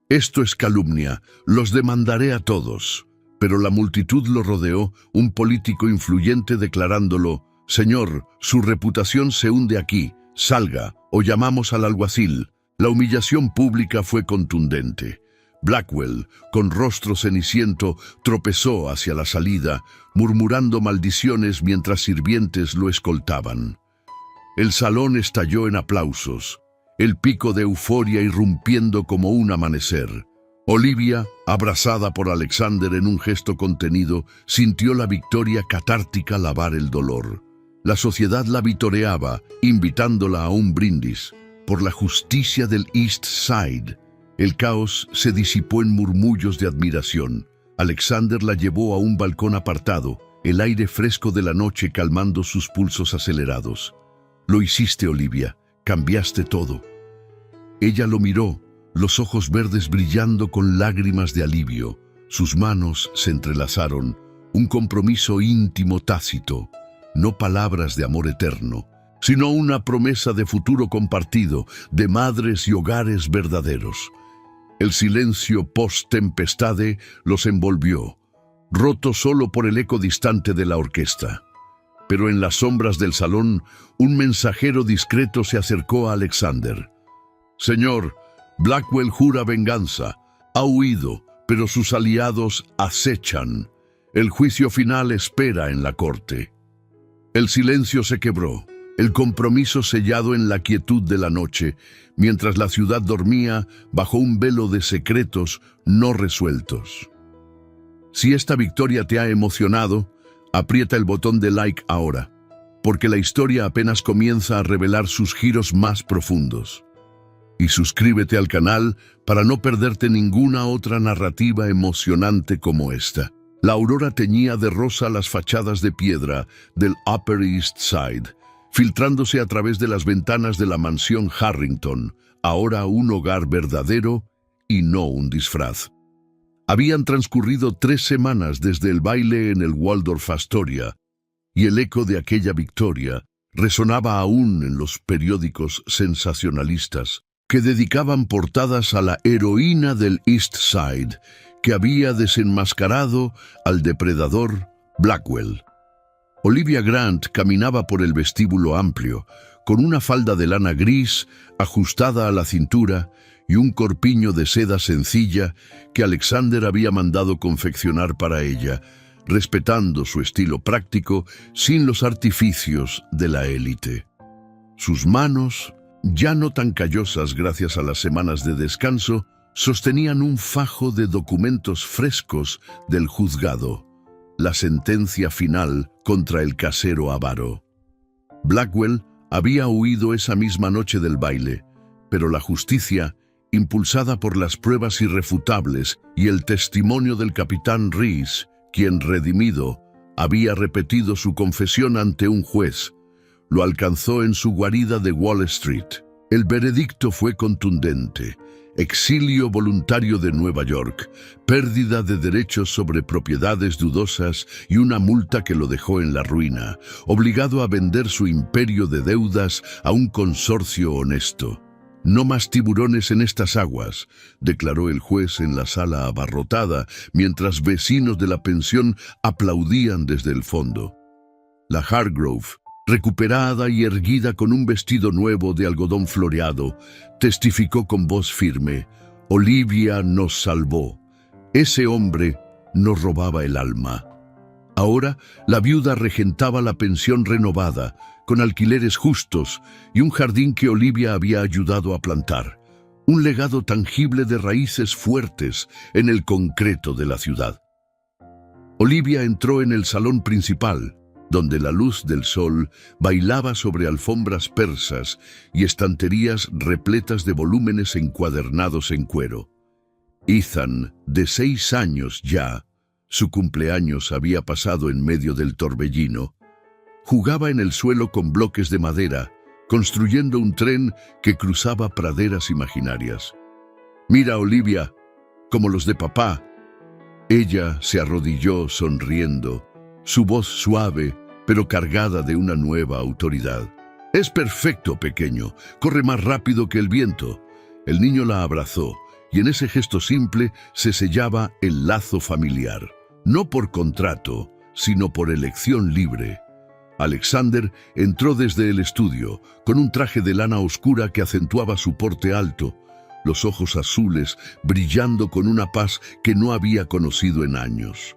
«Esto es calumnia, los demandaré a todos». Pero la multitud lo rodeó, un político influyente declarándolo: «Señor, su reputación se hunde aquí. Salga, o llamamos al alguacil». La humillación pública fue contundente. Blackwell, con rostro ceniciento, tropezó hacia la salida, murmurando maldiciones mientras sirvientes lo escoltaban. El salón estalló en aplausos, el pico de euforia irrumpiendo como un amanecer. Olivia, abrazada por Alexander en un gesto contenido, sintió la victoria catártica lavar el dolor. La sociedad la vitoreaba, invitándola a un brindis. Por la justicia del East Side. El caos se disipó en murmullos de admiración. Alexander la llevó a un balcón apartado, el aire fresco de la noche calmando sus pulsos acelerados. «Lo hiciste, Olivia. Cambiaste todo». Ella lo miró, los ojos verdes brillando con lágrimas de alivio. Sus manos se entrelazaron, un compromiso íntimo tácito. No palabras de amor eterno, sino una promesa de futuro compartido, de madres y hogares verdaderos. El silencio post-tempestade los envolvió. roto solo por el eco distante de la orquesta. Pero en las sombras del salón, un mensajero discreto se acercó a Alexander. «Señor, Blackwell jura venganza. Ha huido, pero sus aliados acechan. El juicio final espera en la corte». El silencio se quebró, el compromiso sellado en la quietud de la noche, mientras la ciudad dormía bajo un velo de secretos no resueltos. Si esta victoria te ha emocionado, aprieta el botón de like ahora, porque la historia apenas comienza a revelar sus giros más profundos. Y suscríbete al canal para no perderte ninguna otra narrativa emocionante como esta. La aurora teñía de rosa las fachadas de piedra del Upper East Side, filtrándose a través de las ventanas de la mansión Harrington, ahora un hogar verdadero y no un disfraz. Habían transcurrido 3 semanas desde el baile en el Waldorf Astoria, y el eco de aquella victoria resonaba aún en los periódicos sensacionalistas que dedicaban portadas a la heroína del East Side, que había desenmascarado al depredador Blackwell. Olivia Grant caminaba por el vestíbulo amplio, con una falda de lana gris ajustada a la cintura y un corpiño de seda sencilla que Alexander había mandado confeccionar para ella, respetando su estilo práctico sin los artificios de la élite. Sus manos, ya no tan callosas gracias a las semanas de descanso, sostenían un fajo de documentos frescos del juzgado, la sentencia final contra el casero avaro. Blackwell había huido esa misma noche del baile, pero la justicia, impulsada por las pruebas irrefutables y el testimonio del capitán Reese, quien redimido había repetido su confesión ante un juez, lo alcanzó en su guarida de Wall Street. El veredicto fue contundente: exilio voluntario de Nueva York, pérdida de derechos sobre propiedades dudosas y una multa que lo dejó en la ruina, obligado a vender su imperio de deudas a un consorcio honesto. «No más tiburones en estas aguas», declaró el juez en la sala abarrotada, mientras vecinos de la pensión aplaudían desde el fondo. La Hargrove, recuperada y erguida con un vestido nuevo de algodón floreado, testificó con voz firme: «Olivia nos salvó. Ese hombre nos robaba el alma». Ahora, la viuda regentaba la pensión renovada, con alquileres justos y un jardín que Olivia había ayudado a plantar. Un legado tangible de raíces fuertes en el concreto de la ciudad. Olivia entró en el salón principal, donde la luz del sol bailaba sobre alfombras persas y estanterías repletas de volúmenes encuadernados en cuero. Ethan, de 6 años ya, su cumpleaños había pasado en medio del torbellino, jugaba en el suelo con bloques de madera, construyendo un tren que cruzaba praderas imaginarias. «Mira, Olivia, como los de papá». Ella se arrodilló sonriendo, su voz suave, pero cargada de una nueva autoridad. «Es perfecto, pequeño. Corre más rápido que el viento». El niño la abrazó, y en ese gesto simple se sellaba el lazo familiar. No por contrato, sino por elección libre. Alexander entró desde el estudio, con un traje de lana oscura que acentuaba su porte alto, los ojos azules brillando con una paz que no había conocido en años.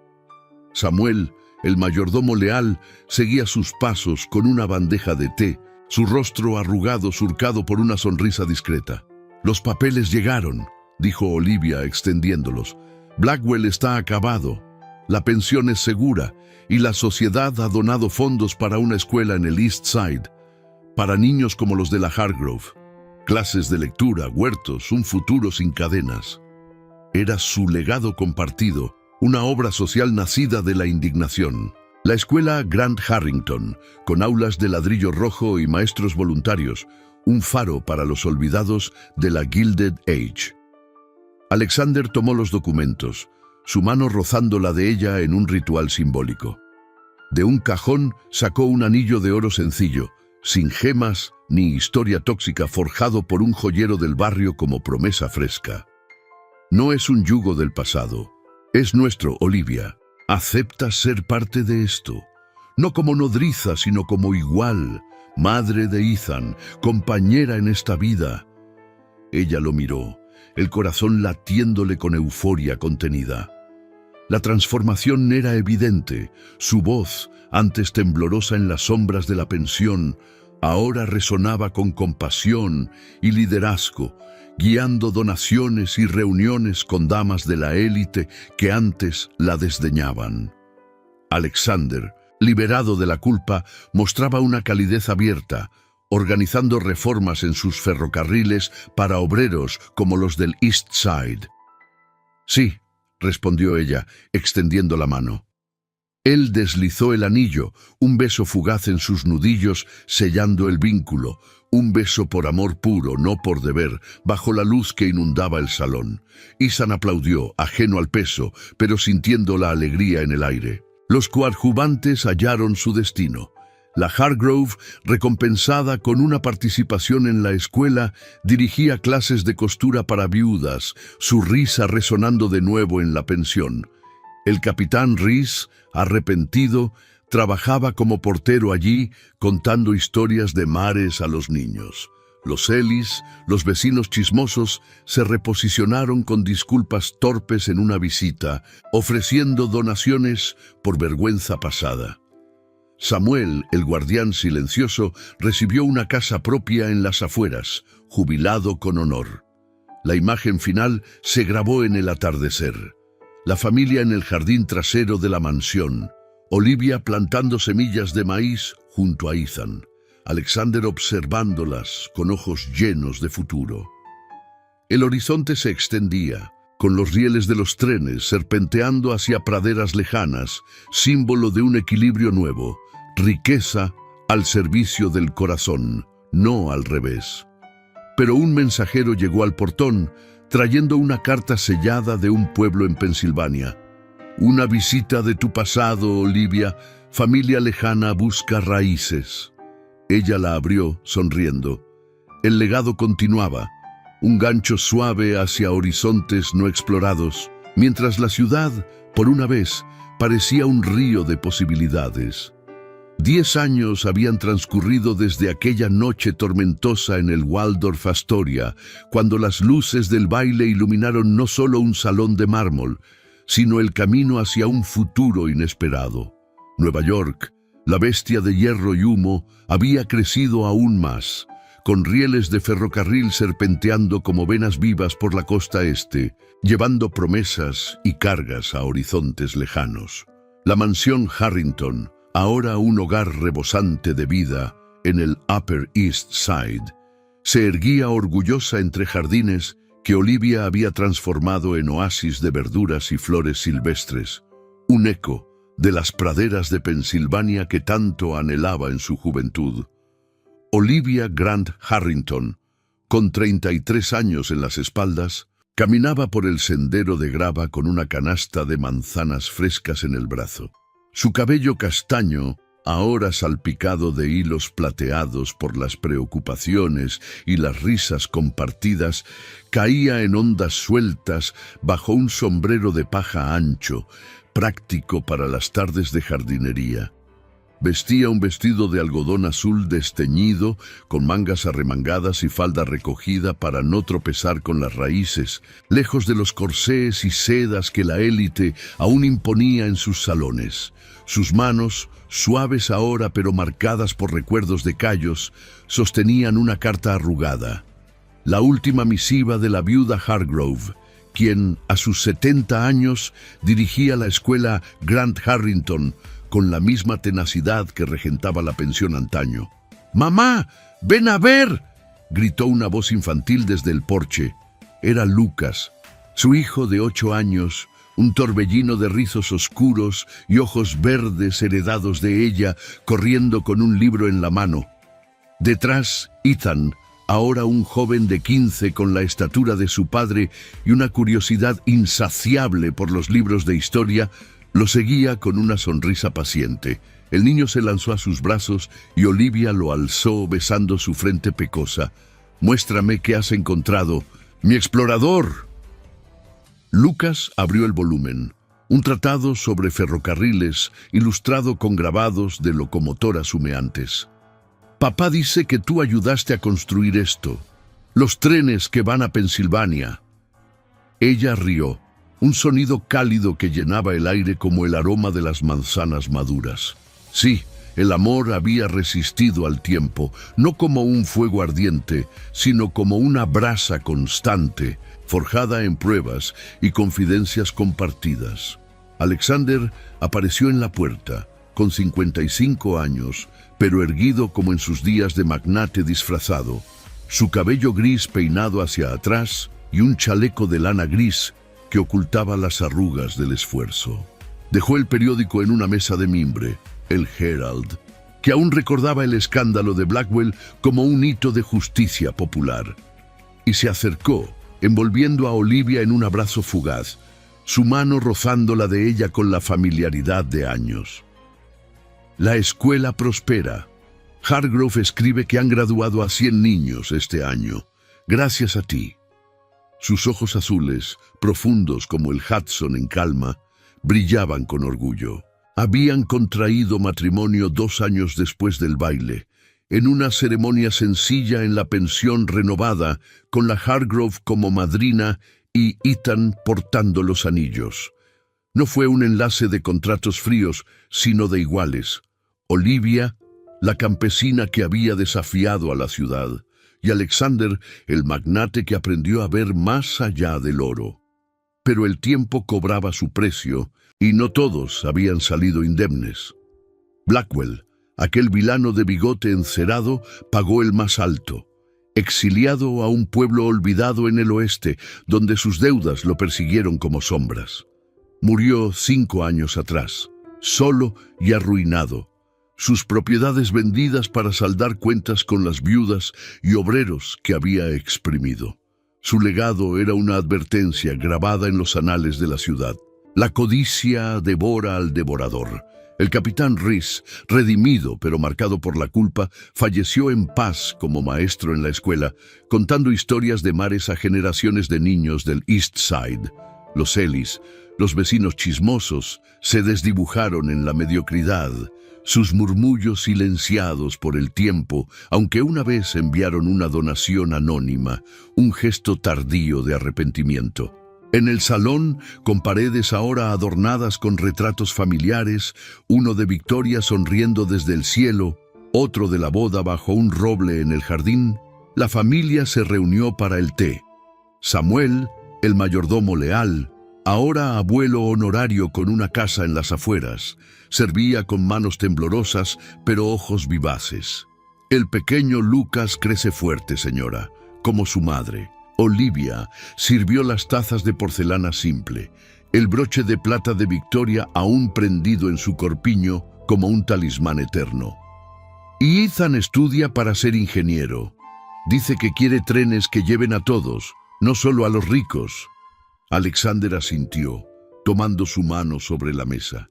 Samuel, el mayordomo leal, seguía sus pasos con una bandeja de té, su rostro arrugado surcado por una sonrisa discreta. «Los papeles llegaron», dijo Olivia extendiéndolos. «Blackwell está acabado. La pensión es segura y la sociedad ha donado fondos para una escuela en el East Side, para niños como los de la Hargrove. Clases de lectura, huertos, un futuro sin cadenas». Era su legado compartido, una obra social nacida de la indignación. La escuela Grant Harrington, con aulas de ladrillo rojo y maestros voluntarios, un faro para los olvidados de la Gilded Age. Alexander tomó los documentos, su mano rozando la de ella en un ritual simbólico. De un cajón sacó un anillo de oro sencillo, sin gemas ni historia tóxica, forjado por un joyero del barrio como promesa fresca. «No es un yugo del pasado, es nuestro, Olivia. Acepta ser parte de esto, no como nodriza, sino como igual, madre de Ethan, compañera en esta vida. Ella lo miró, el corazón latiéndole con euforia contenida. La transformación era evidente. Su voz, antes temblorosa en las sombras de la pensión, ahora resonaba con compasión y liderazgo, guiando donaciones y reuniones con damas de la élite que antes la desdeñaban. Alexander, liberado de la culpa, mostraba una calidez abierta, organizando reformas en sus ferrocarriles para obreros como los del East Side. «Sí», respondió ella, extendiendo la mano. Él deslizó el anillo, un beso fugaz en sus nudillos, sellando el vínculo, un beso por amor puro, no por deber, bajo la luz que inundaba el salón. Ethan aplaudió, ajeno al peso, pero sintiendo la alegría en el aire. Los coadjuvantes hallaron su destino. La Hargrove, recompensada con una participación en la escuela, dirigía clases de costura para viudas, su risa resonando de nuevo en la pensión. El capitán Reese, arrepentido, trabajaba como portero allí, contando historias de mares a los niños. Los Ellis, los vecinos chismosos, se reposicionaron con disculpas torpes en una visita, ofreciendo donaciones por vergüenza pasada. Samuel, el guardián silencioso, recibió una casa propia en las afueras, jubilado con honor. La imagen final se grabó en el atardecer. La familia en el jardín trasero de la mansión, Olivia plantando semillas de maíz junto a Ethan, Alexander observándolas con ojos llenos de futuro. El horizonte se extendía, con los rieles de los trenes serpenteando hacia praderas lejanas, símbolo de un equilibrio nuevo, riqueza al servicio del corazón, no al revés. Pero un mensajero llegó al portón, trayendo una carta sellada de un pueblo en Pensilvania. «Una visita de tu pasado, Olivia, familia lejana busca raíces». Ella la abrió, sonriendo. El legado continuaba, un gancho suave hacia horizontes no explorados, mientras la ciudad, por una vez, parecía un río de posibilidades. 10 años habían transcurrido desde aquella noche tormentosa en el Waldorf Astoria, cuando las luces del baile iluminaron no solo un salón de mármol, sino el camino hacia un futuro inesperado. Nueva York, la bestia de hierro y humo, había crecido aún más, con rieles de ferrocarril serpenteando como venas vivas por la costa este, llevando promesas y cargas a horizontes lejanos. La mansión Harrington, ahora un hogar rebosante de vida en el Upper East Side, se erguía orgullosa entre jardines que Olivia había transformado en oasis de verduras y flores silvestres, un eco de las praderas de Pensilvania que tanto anhelaba en su juventud. Olivia Grant Harrington, con 33 años en las espaldas, caminaba por el sendero de grava con una canasta de manzanas frescas en el brazo. Su cabello castaño, ahora salpicado de hilos plateados por las preocupaciones y las risas compartidas, caía en ondas sueltas bajo un sombrero de paja ancho, práctico para las tardes de jardinería. Vestía un vestido de algodón azul desteñido, con mangas arremangadas y falda recogida para no tropezar con las raíces, lejos de los corsés y sedas que la élite aún imponía en sus salones. Sus manos, suaves ahora pero marcadas por recuerdos de callos, sostenían una carta arrugada. La última misiva de la viuda Hargrove, quien, a sus 70 años, dirigía la escuela Grant Harrington con la misma tenacidad que regentaba la pensión antaño. «¡Mamá! ¡Ven a ver!», gritó una voz infantil desde el porche. Era Lucas, su hijo de 8 años, un torbellino de rizos oscuros y ojos verdes heredados de ella, corriendo con un libro en la mano. Detrás, Ethan, ahora un joven de 15 con la estatura de su padre y una curiosidad insaciable por los libros de historia, lo seguía con una sonrisa paciente. El niño se lanzó a sus brazos y Olivia lo alzó besando su frente pecosa. «Muéstrame qué has encontrado, mi explorador». Lucas abrió el volumen. un tratado sobre ferrocarriles ilustrado con grabados de locomotoras humeantes. Papá dice que tú ayudaste a construir esto, los trenes que van a Pensilvania. Ella rió, un sonido cálido que llenaba el aire como el aroma de las manzanas maduras. Sí, el amor había resistido al tiempo, no como un fuego ardiente, sino como una brasa constante, forjada en pruebas y confidencias compartidas. Alexander apareció en la puerta, con 55 años, pero erguido como en sus días de magnate disfrazado. Su cabello gris peinado hacia atrás y un chaleco de lana gris que ocultaba las arrugas del esfuerzo. Dejó el periódico en una mesa de mimbre, el Herald, que aún recordaba el escándalo de Blackwell como un hito de justicia popular, y se acercó, envolviendo a Olivia en un abrazo fugaz, su mano rozando la de ella con la familiaridad de años. La escuela prospera. Hargrove escribe que han graduado a 100 niños este año, gracias a ti. Sus ojos azules, profundos como el Hudson en calma, brillaban con orgullo. Habían contraído matrimonio 2 años después del baile, en una ceremonia sencilla en la pensión renovada, con la Hargrove como madrina y Ethan portando los anillos. No fue un enlace de contratos fríos, sino de iguales. Olivia, la campesina que había desafiado a la ciudad, y Alexander, el magnate que aprendió a ver más allá del oro. Pero el tiempo cobraba su precio, y no todos habían salido indemnes. Blackwell, aquel vilano de bigote encerado, pagó el más alto, exiliado a un pueblo olvidado en el oeste, donde sus deudas lo persiguieron como sombras. Murió 5 años atrás, solo y arruinado, sus propiedades vendidas para saldar cuentas con las viudas y obreros que había exprimido. Su legado era una advertencia grabada en los anales de la ciudad. La codicia devora al devorador. El capitán Reese, redimido pero marcado por la culpa, falleció en paz como maestro en la escuela, contando historias de mares a generaciones de niños del East Side. Los Ellis, los vecinos chismosos, se desdibujaron en la mediocridad, sus murmullos silenciados por el tiempo, aunque una vez enviaron una donación anónima, un gesto tardío de arrepentimiento. En el salón, con paredes ahora adornadas con retratos familiares, uno de Victoria sonriendo desde el cielo, otro de la boda bajo un roble en el jardín, la familia se reunió para el té. Samuel, el mayordomo leal, ahora abuelo honorario con una casa en las afueras, servía con manos temblorosas pero ojos vivaces. El pequeño Lucas crece fuerte, señora, como su madre. Olivia sirvió las tazas de porcelana simple, el broche de plata de Victoria aún prendido en su corpiño como un talismán eterno. Y Ethan estudia para ser ingeniero. Dice que quiere trenes que lleven a todos, no solo a los ricos. Alexander asintió, tomando su mano sobre la mesa.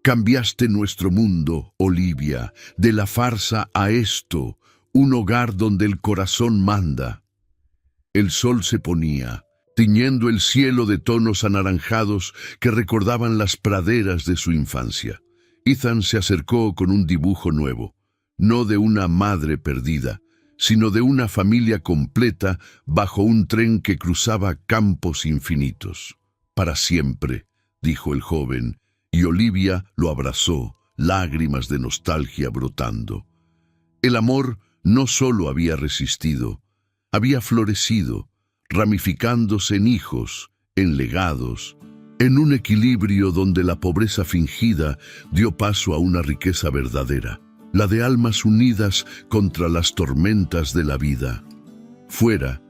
Cambiaste nuestro mundo, Olivia, de la farsa a esto, un hogar donde el corazón manda. El sol se ponía, tiñendo el cielo de tonos anaranjados que recordaban las praderas de su infancia. Ethan se acercó con un dibujo nuevo, no de una madre perdida, sino de una familia completa bajo un tren que cruzaba campos infinitos. Para siempre, dijo el joven, y Olivia lo abrazó, lágrimas de nostalgia brotando. El amor no solo había resistido, había florecido, ramificándose en hijos, en legados, en un equilibrio donde la pobreza fingida dio paso a una riqueza verdadera, la de almas unidas contra las tormentas de la vida. Fuera,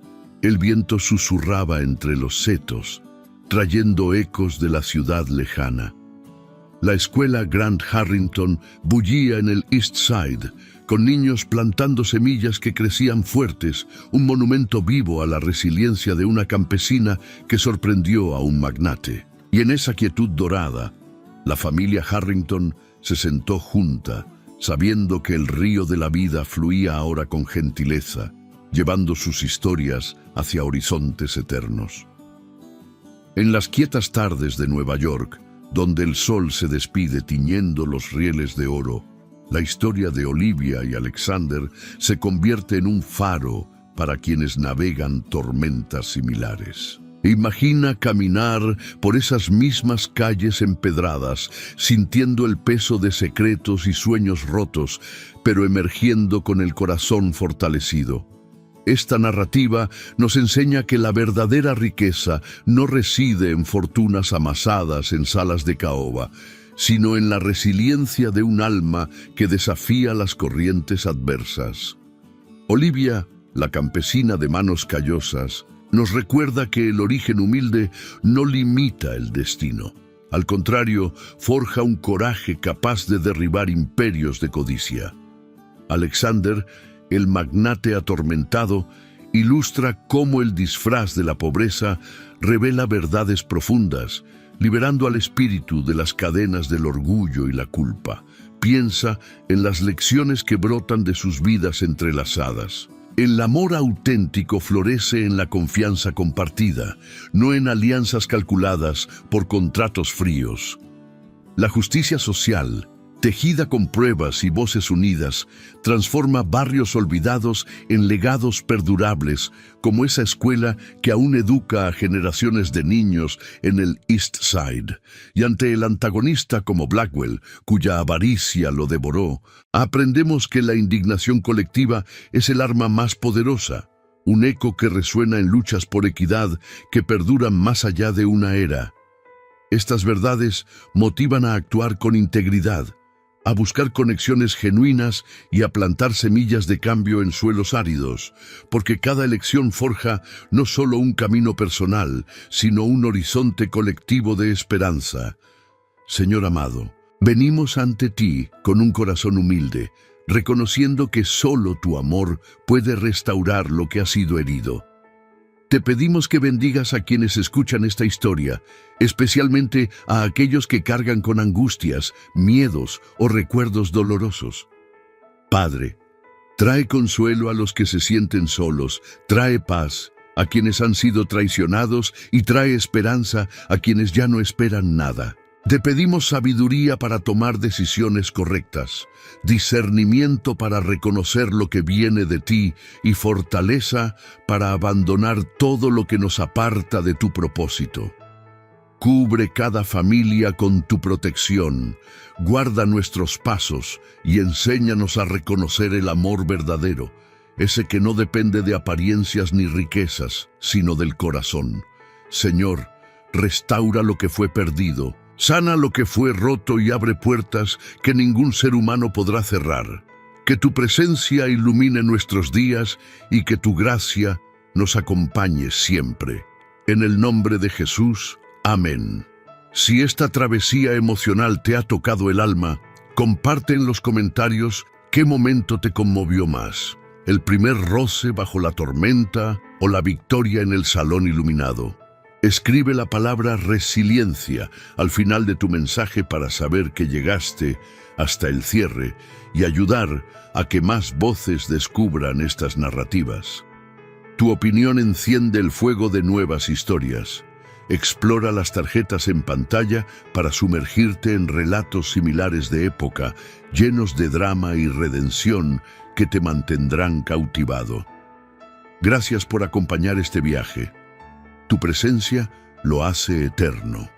el viento susurraba entre los setos, trayendo ecos de la ciudad lejana. La escuela Grant Harrington bullía en el East Side, con niños plantando semillas que crecían fuertes, un monumento vivo a la resiliencia de una campesina que sorprendió a un magnate. Y en esa quietud dorada, la familia Harrington se sentó junta, sabiendo que el río de la vida fluía ahora con gentileza, llevando sus historias hacia horizontes eternos. En las quietas tardes de Nueva York, donde el sol se despide tiñendo los rieles de oro, la historia de Olivia y Alexander se convierte en un faro para quienes navegan tormentas similares. Imagina caminar por esas mismas calles empedradas, sintiendo el peso de secretos y sueños rotos, pero emergiendo con el corazón fortalecido. Esta narrativa nos enseña que la verdadera riqueza no reside en fortunas amasadas en salas de caoba, sino en la resiliencia de un alma que desafía las corrientes adversas. Olivia, la campesina de manos callosas, nos recuerda que el origen humilde no limita el destino. Al contrario, forja un coraje capaz de derribar imperios de codicia. Alexander, el magnate atormentado, ilustra cómo el disfraz de la pobreza revela verdades profundas, liberando al espíritu de las cadenas del orgullo y la culpa. Piensa en las lecciones que brotan de sus vidas entrelazadas. El amor auténtico florece en la confianza compartida, no en alianzas calculadas por contratos fríos. La justicia social, tejida con pruebas y voces unidas, transforma barrios olvidados en legados perdurables, como esa escuela que aún educa a generaciones de niños en el East Side. Y ante el antagonista como Blackwell, cuya avaricia lo devoró, aprendemos que la indignación colectiva es el arma más poderosa, un eco que resuena en luchas por equidad que perduran más allá de una era. Estas verdades motivan a actuar con integridad, a buscar conexiones genuinas y a plantar semillas de cambio en suelos áridos, porque cada elección forja no solo un camino personal, sino un horizonte colectivo de esperanza. Señor amado, venimos ante ti con un corazón humilde, reconociendo que solo tu amor puede restaurar lo que ha sido herido. Te pedimos que bendigas a quienes escuchan esta historia, especialmente a aquellos que cargan con angustias, miedos o recuerdos dolorosos. Padre, trae consuelo a los que se sienten solos, trae paz a quienes han sido traicionados y trae esperanza a quienes ya no esperan nada. Te pedimos sabiduría para tomar decisiones correctas, discernimiento para reconocer lo que viene de ti y fortaleza para abandonar todo lo que nos aparta de tu propósito. Cubre cada familia con tu protección, guarda nuestros pasos y enséñanos a reconocer el amor verdadero, ese que no depende de apariencias ni riquezas, sino del corazón. Señor, restaura lo que fue perdido, sana lo que fue roto y abre puertas que ningún ser humano podrá cerrar. Que tu presencia ilumine nuestros días y que tu gracia nos acompañe siempre. En el nombre de Jesús, amén. Si esta travesía emocional te ha tocado el alma, comparte en los comentarios qué momento te conmovió más. El primer roce bajo la tormenta o la victoria en el salón iluminado. Escribe la palabra resiliencia al final de tu mensaje para saber que llegaste hasta el cierre y ayudar a que más voces descubran estas narrativas. Tu opinión enciende el fuego de nuevas historias. Explora las tarjetas en pantalla para sumergirte en relatos similares de época, llenos de drama y redención que te mantendrán cautivado. Gracias por acompañar este viaje. Tu presencia lo hace eterno.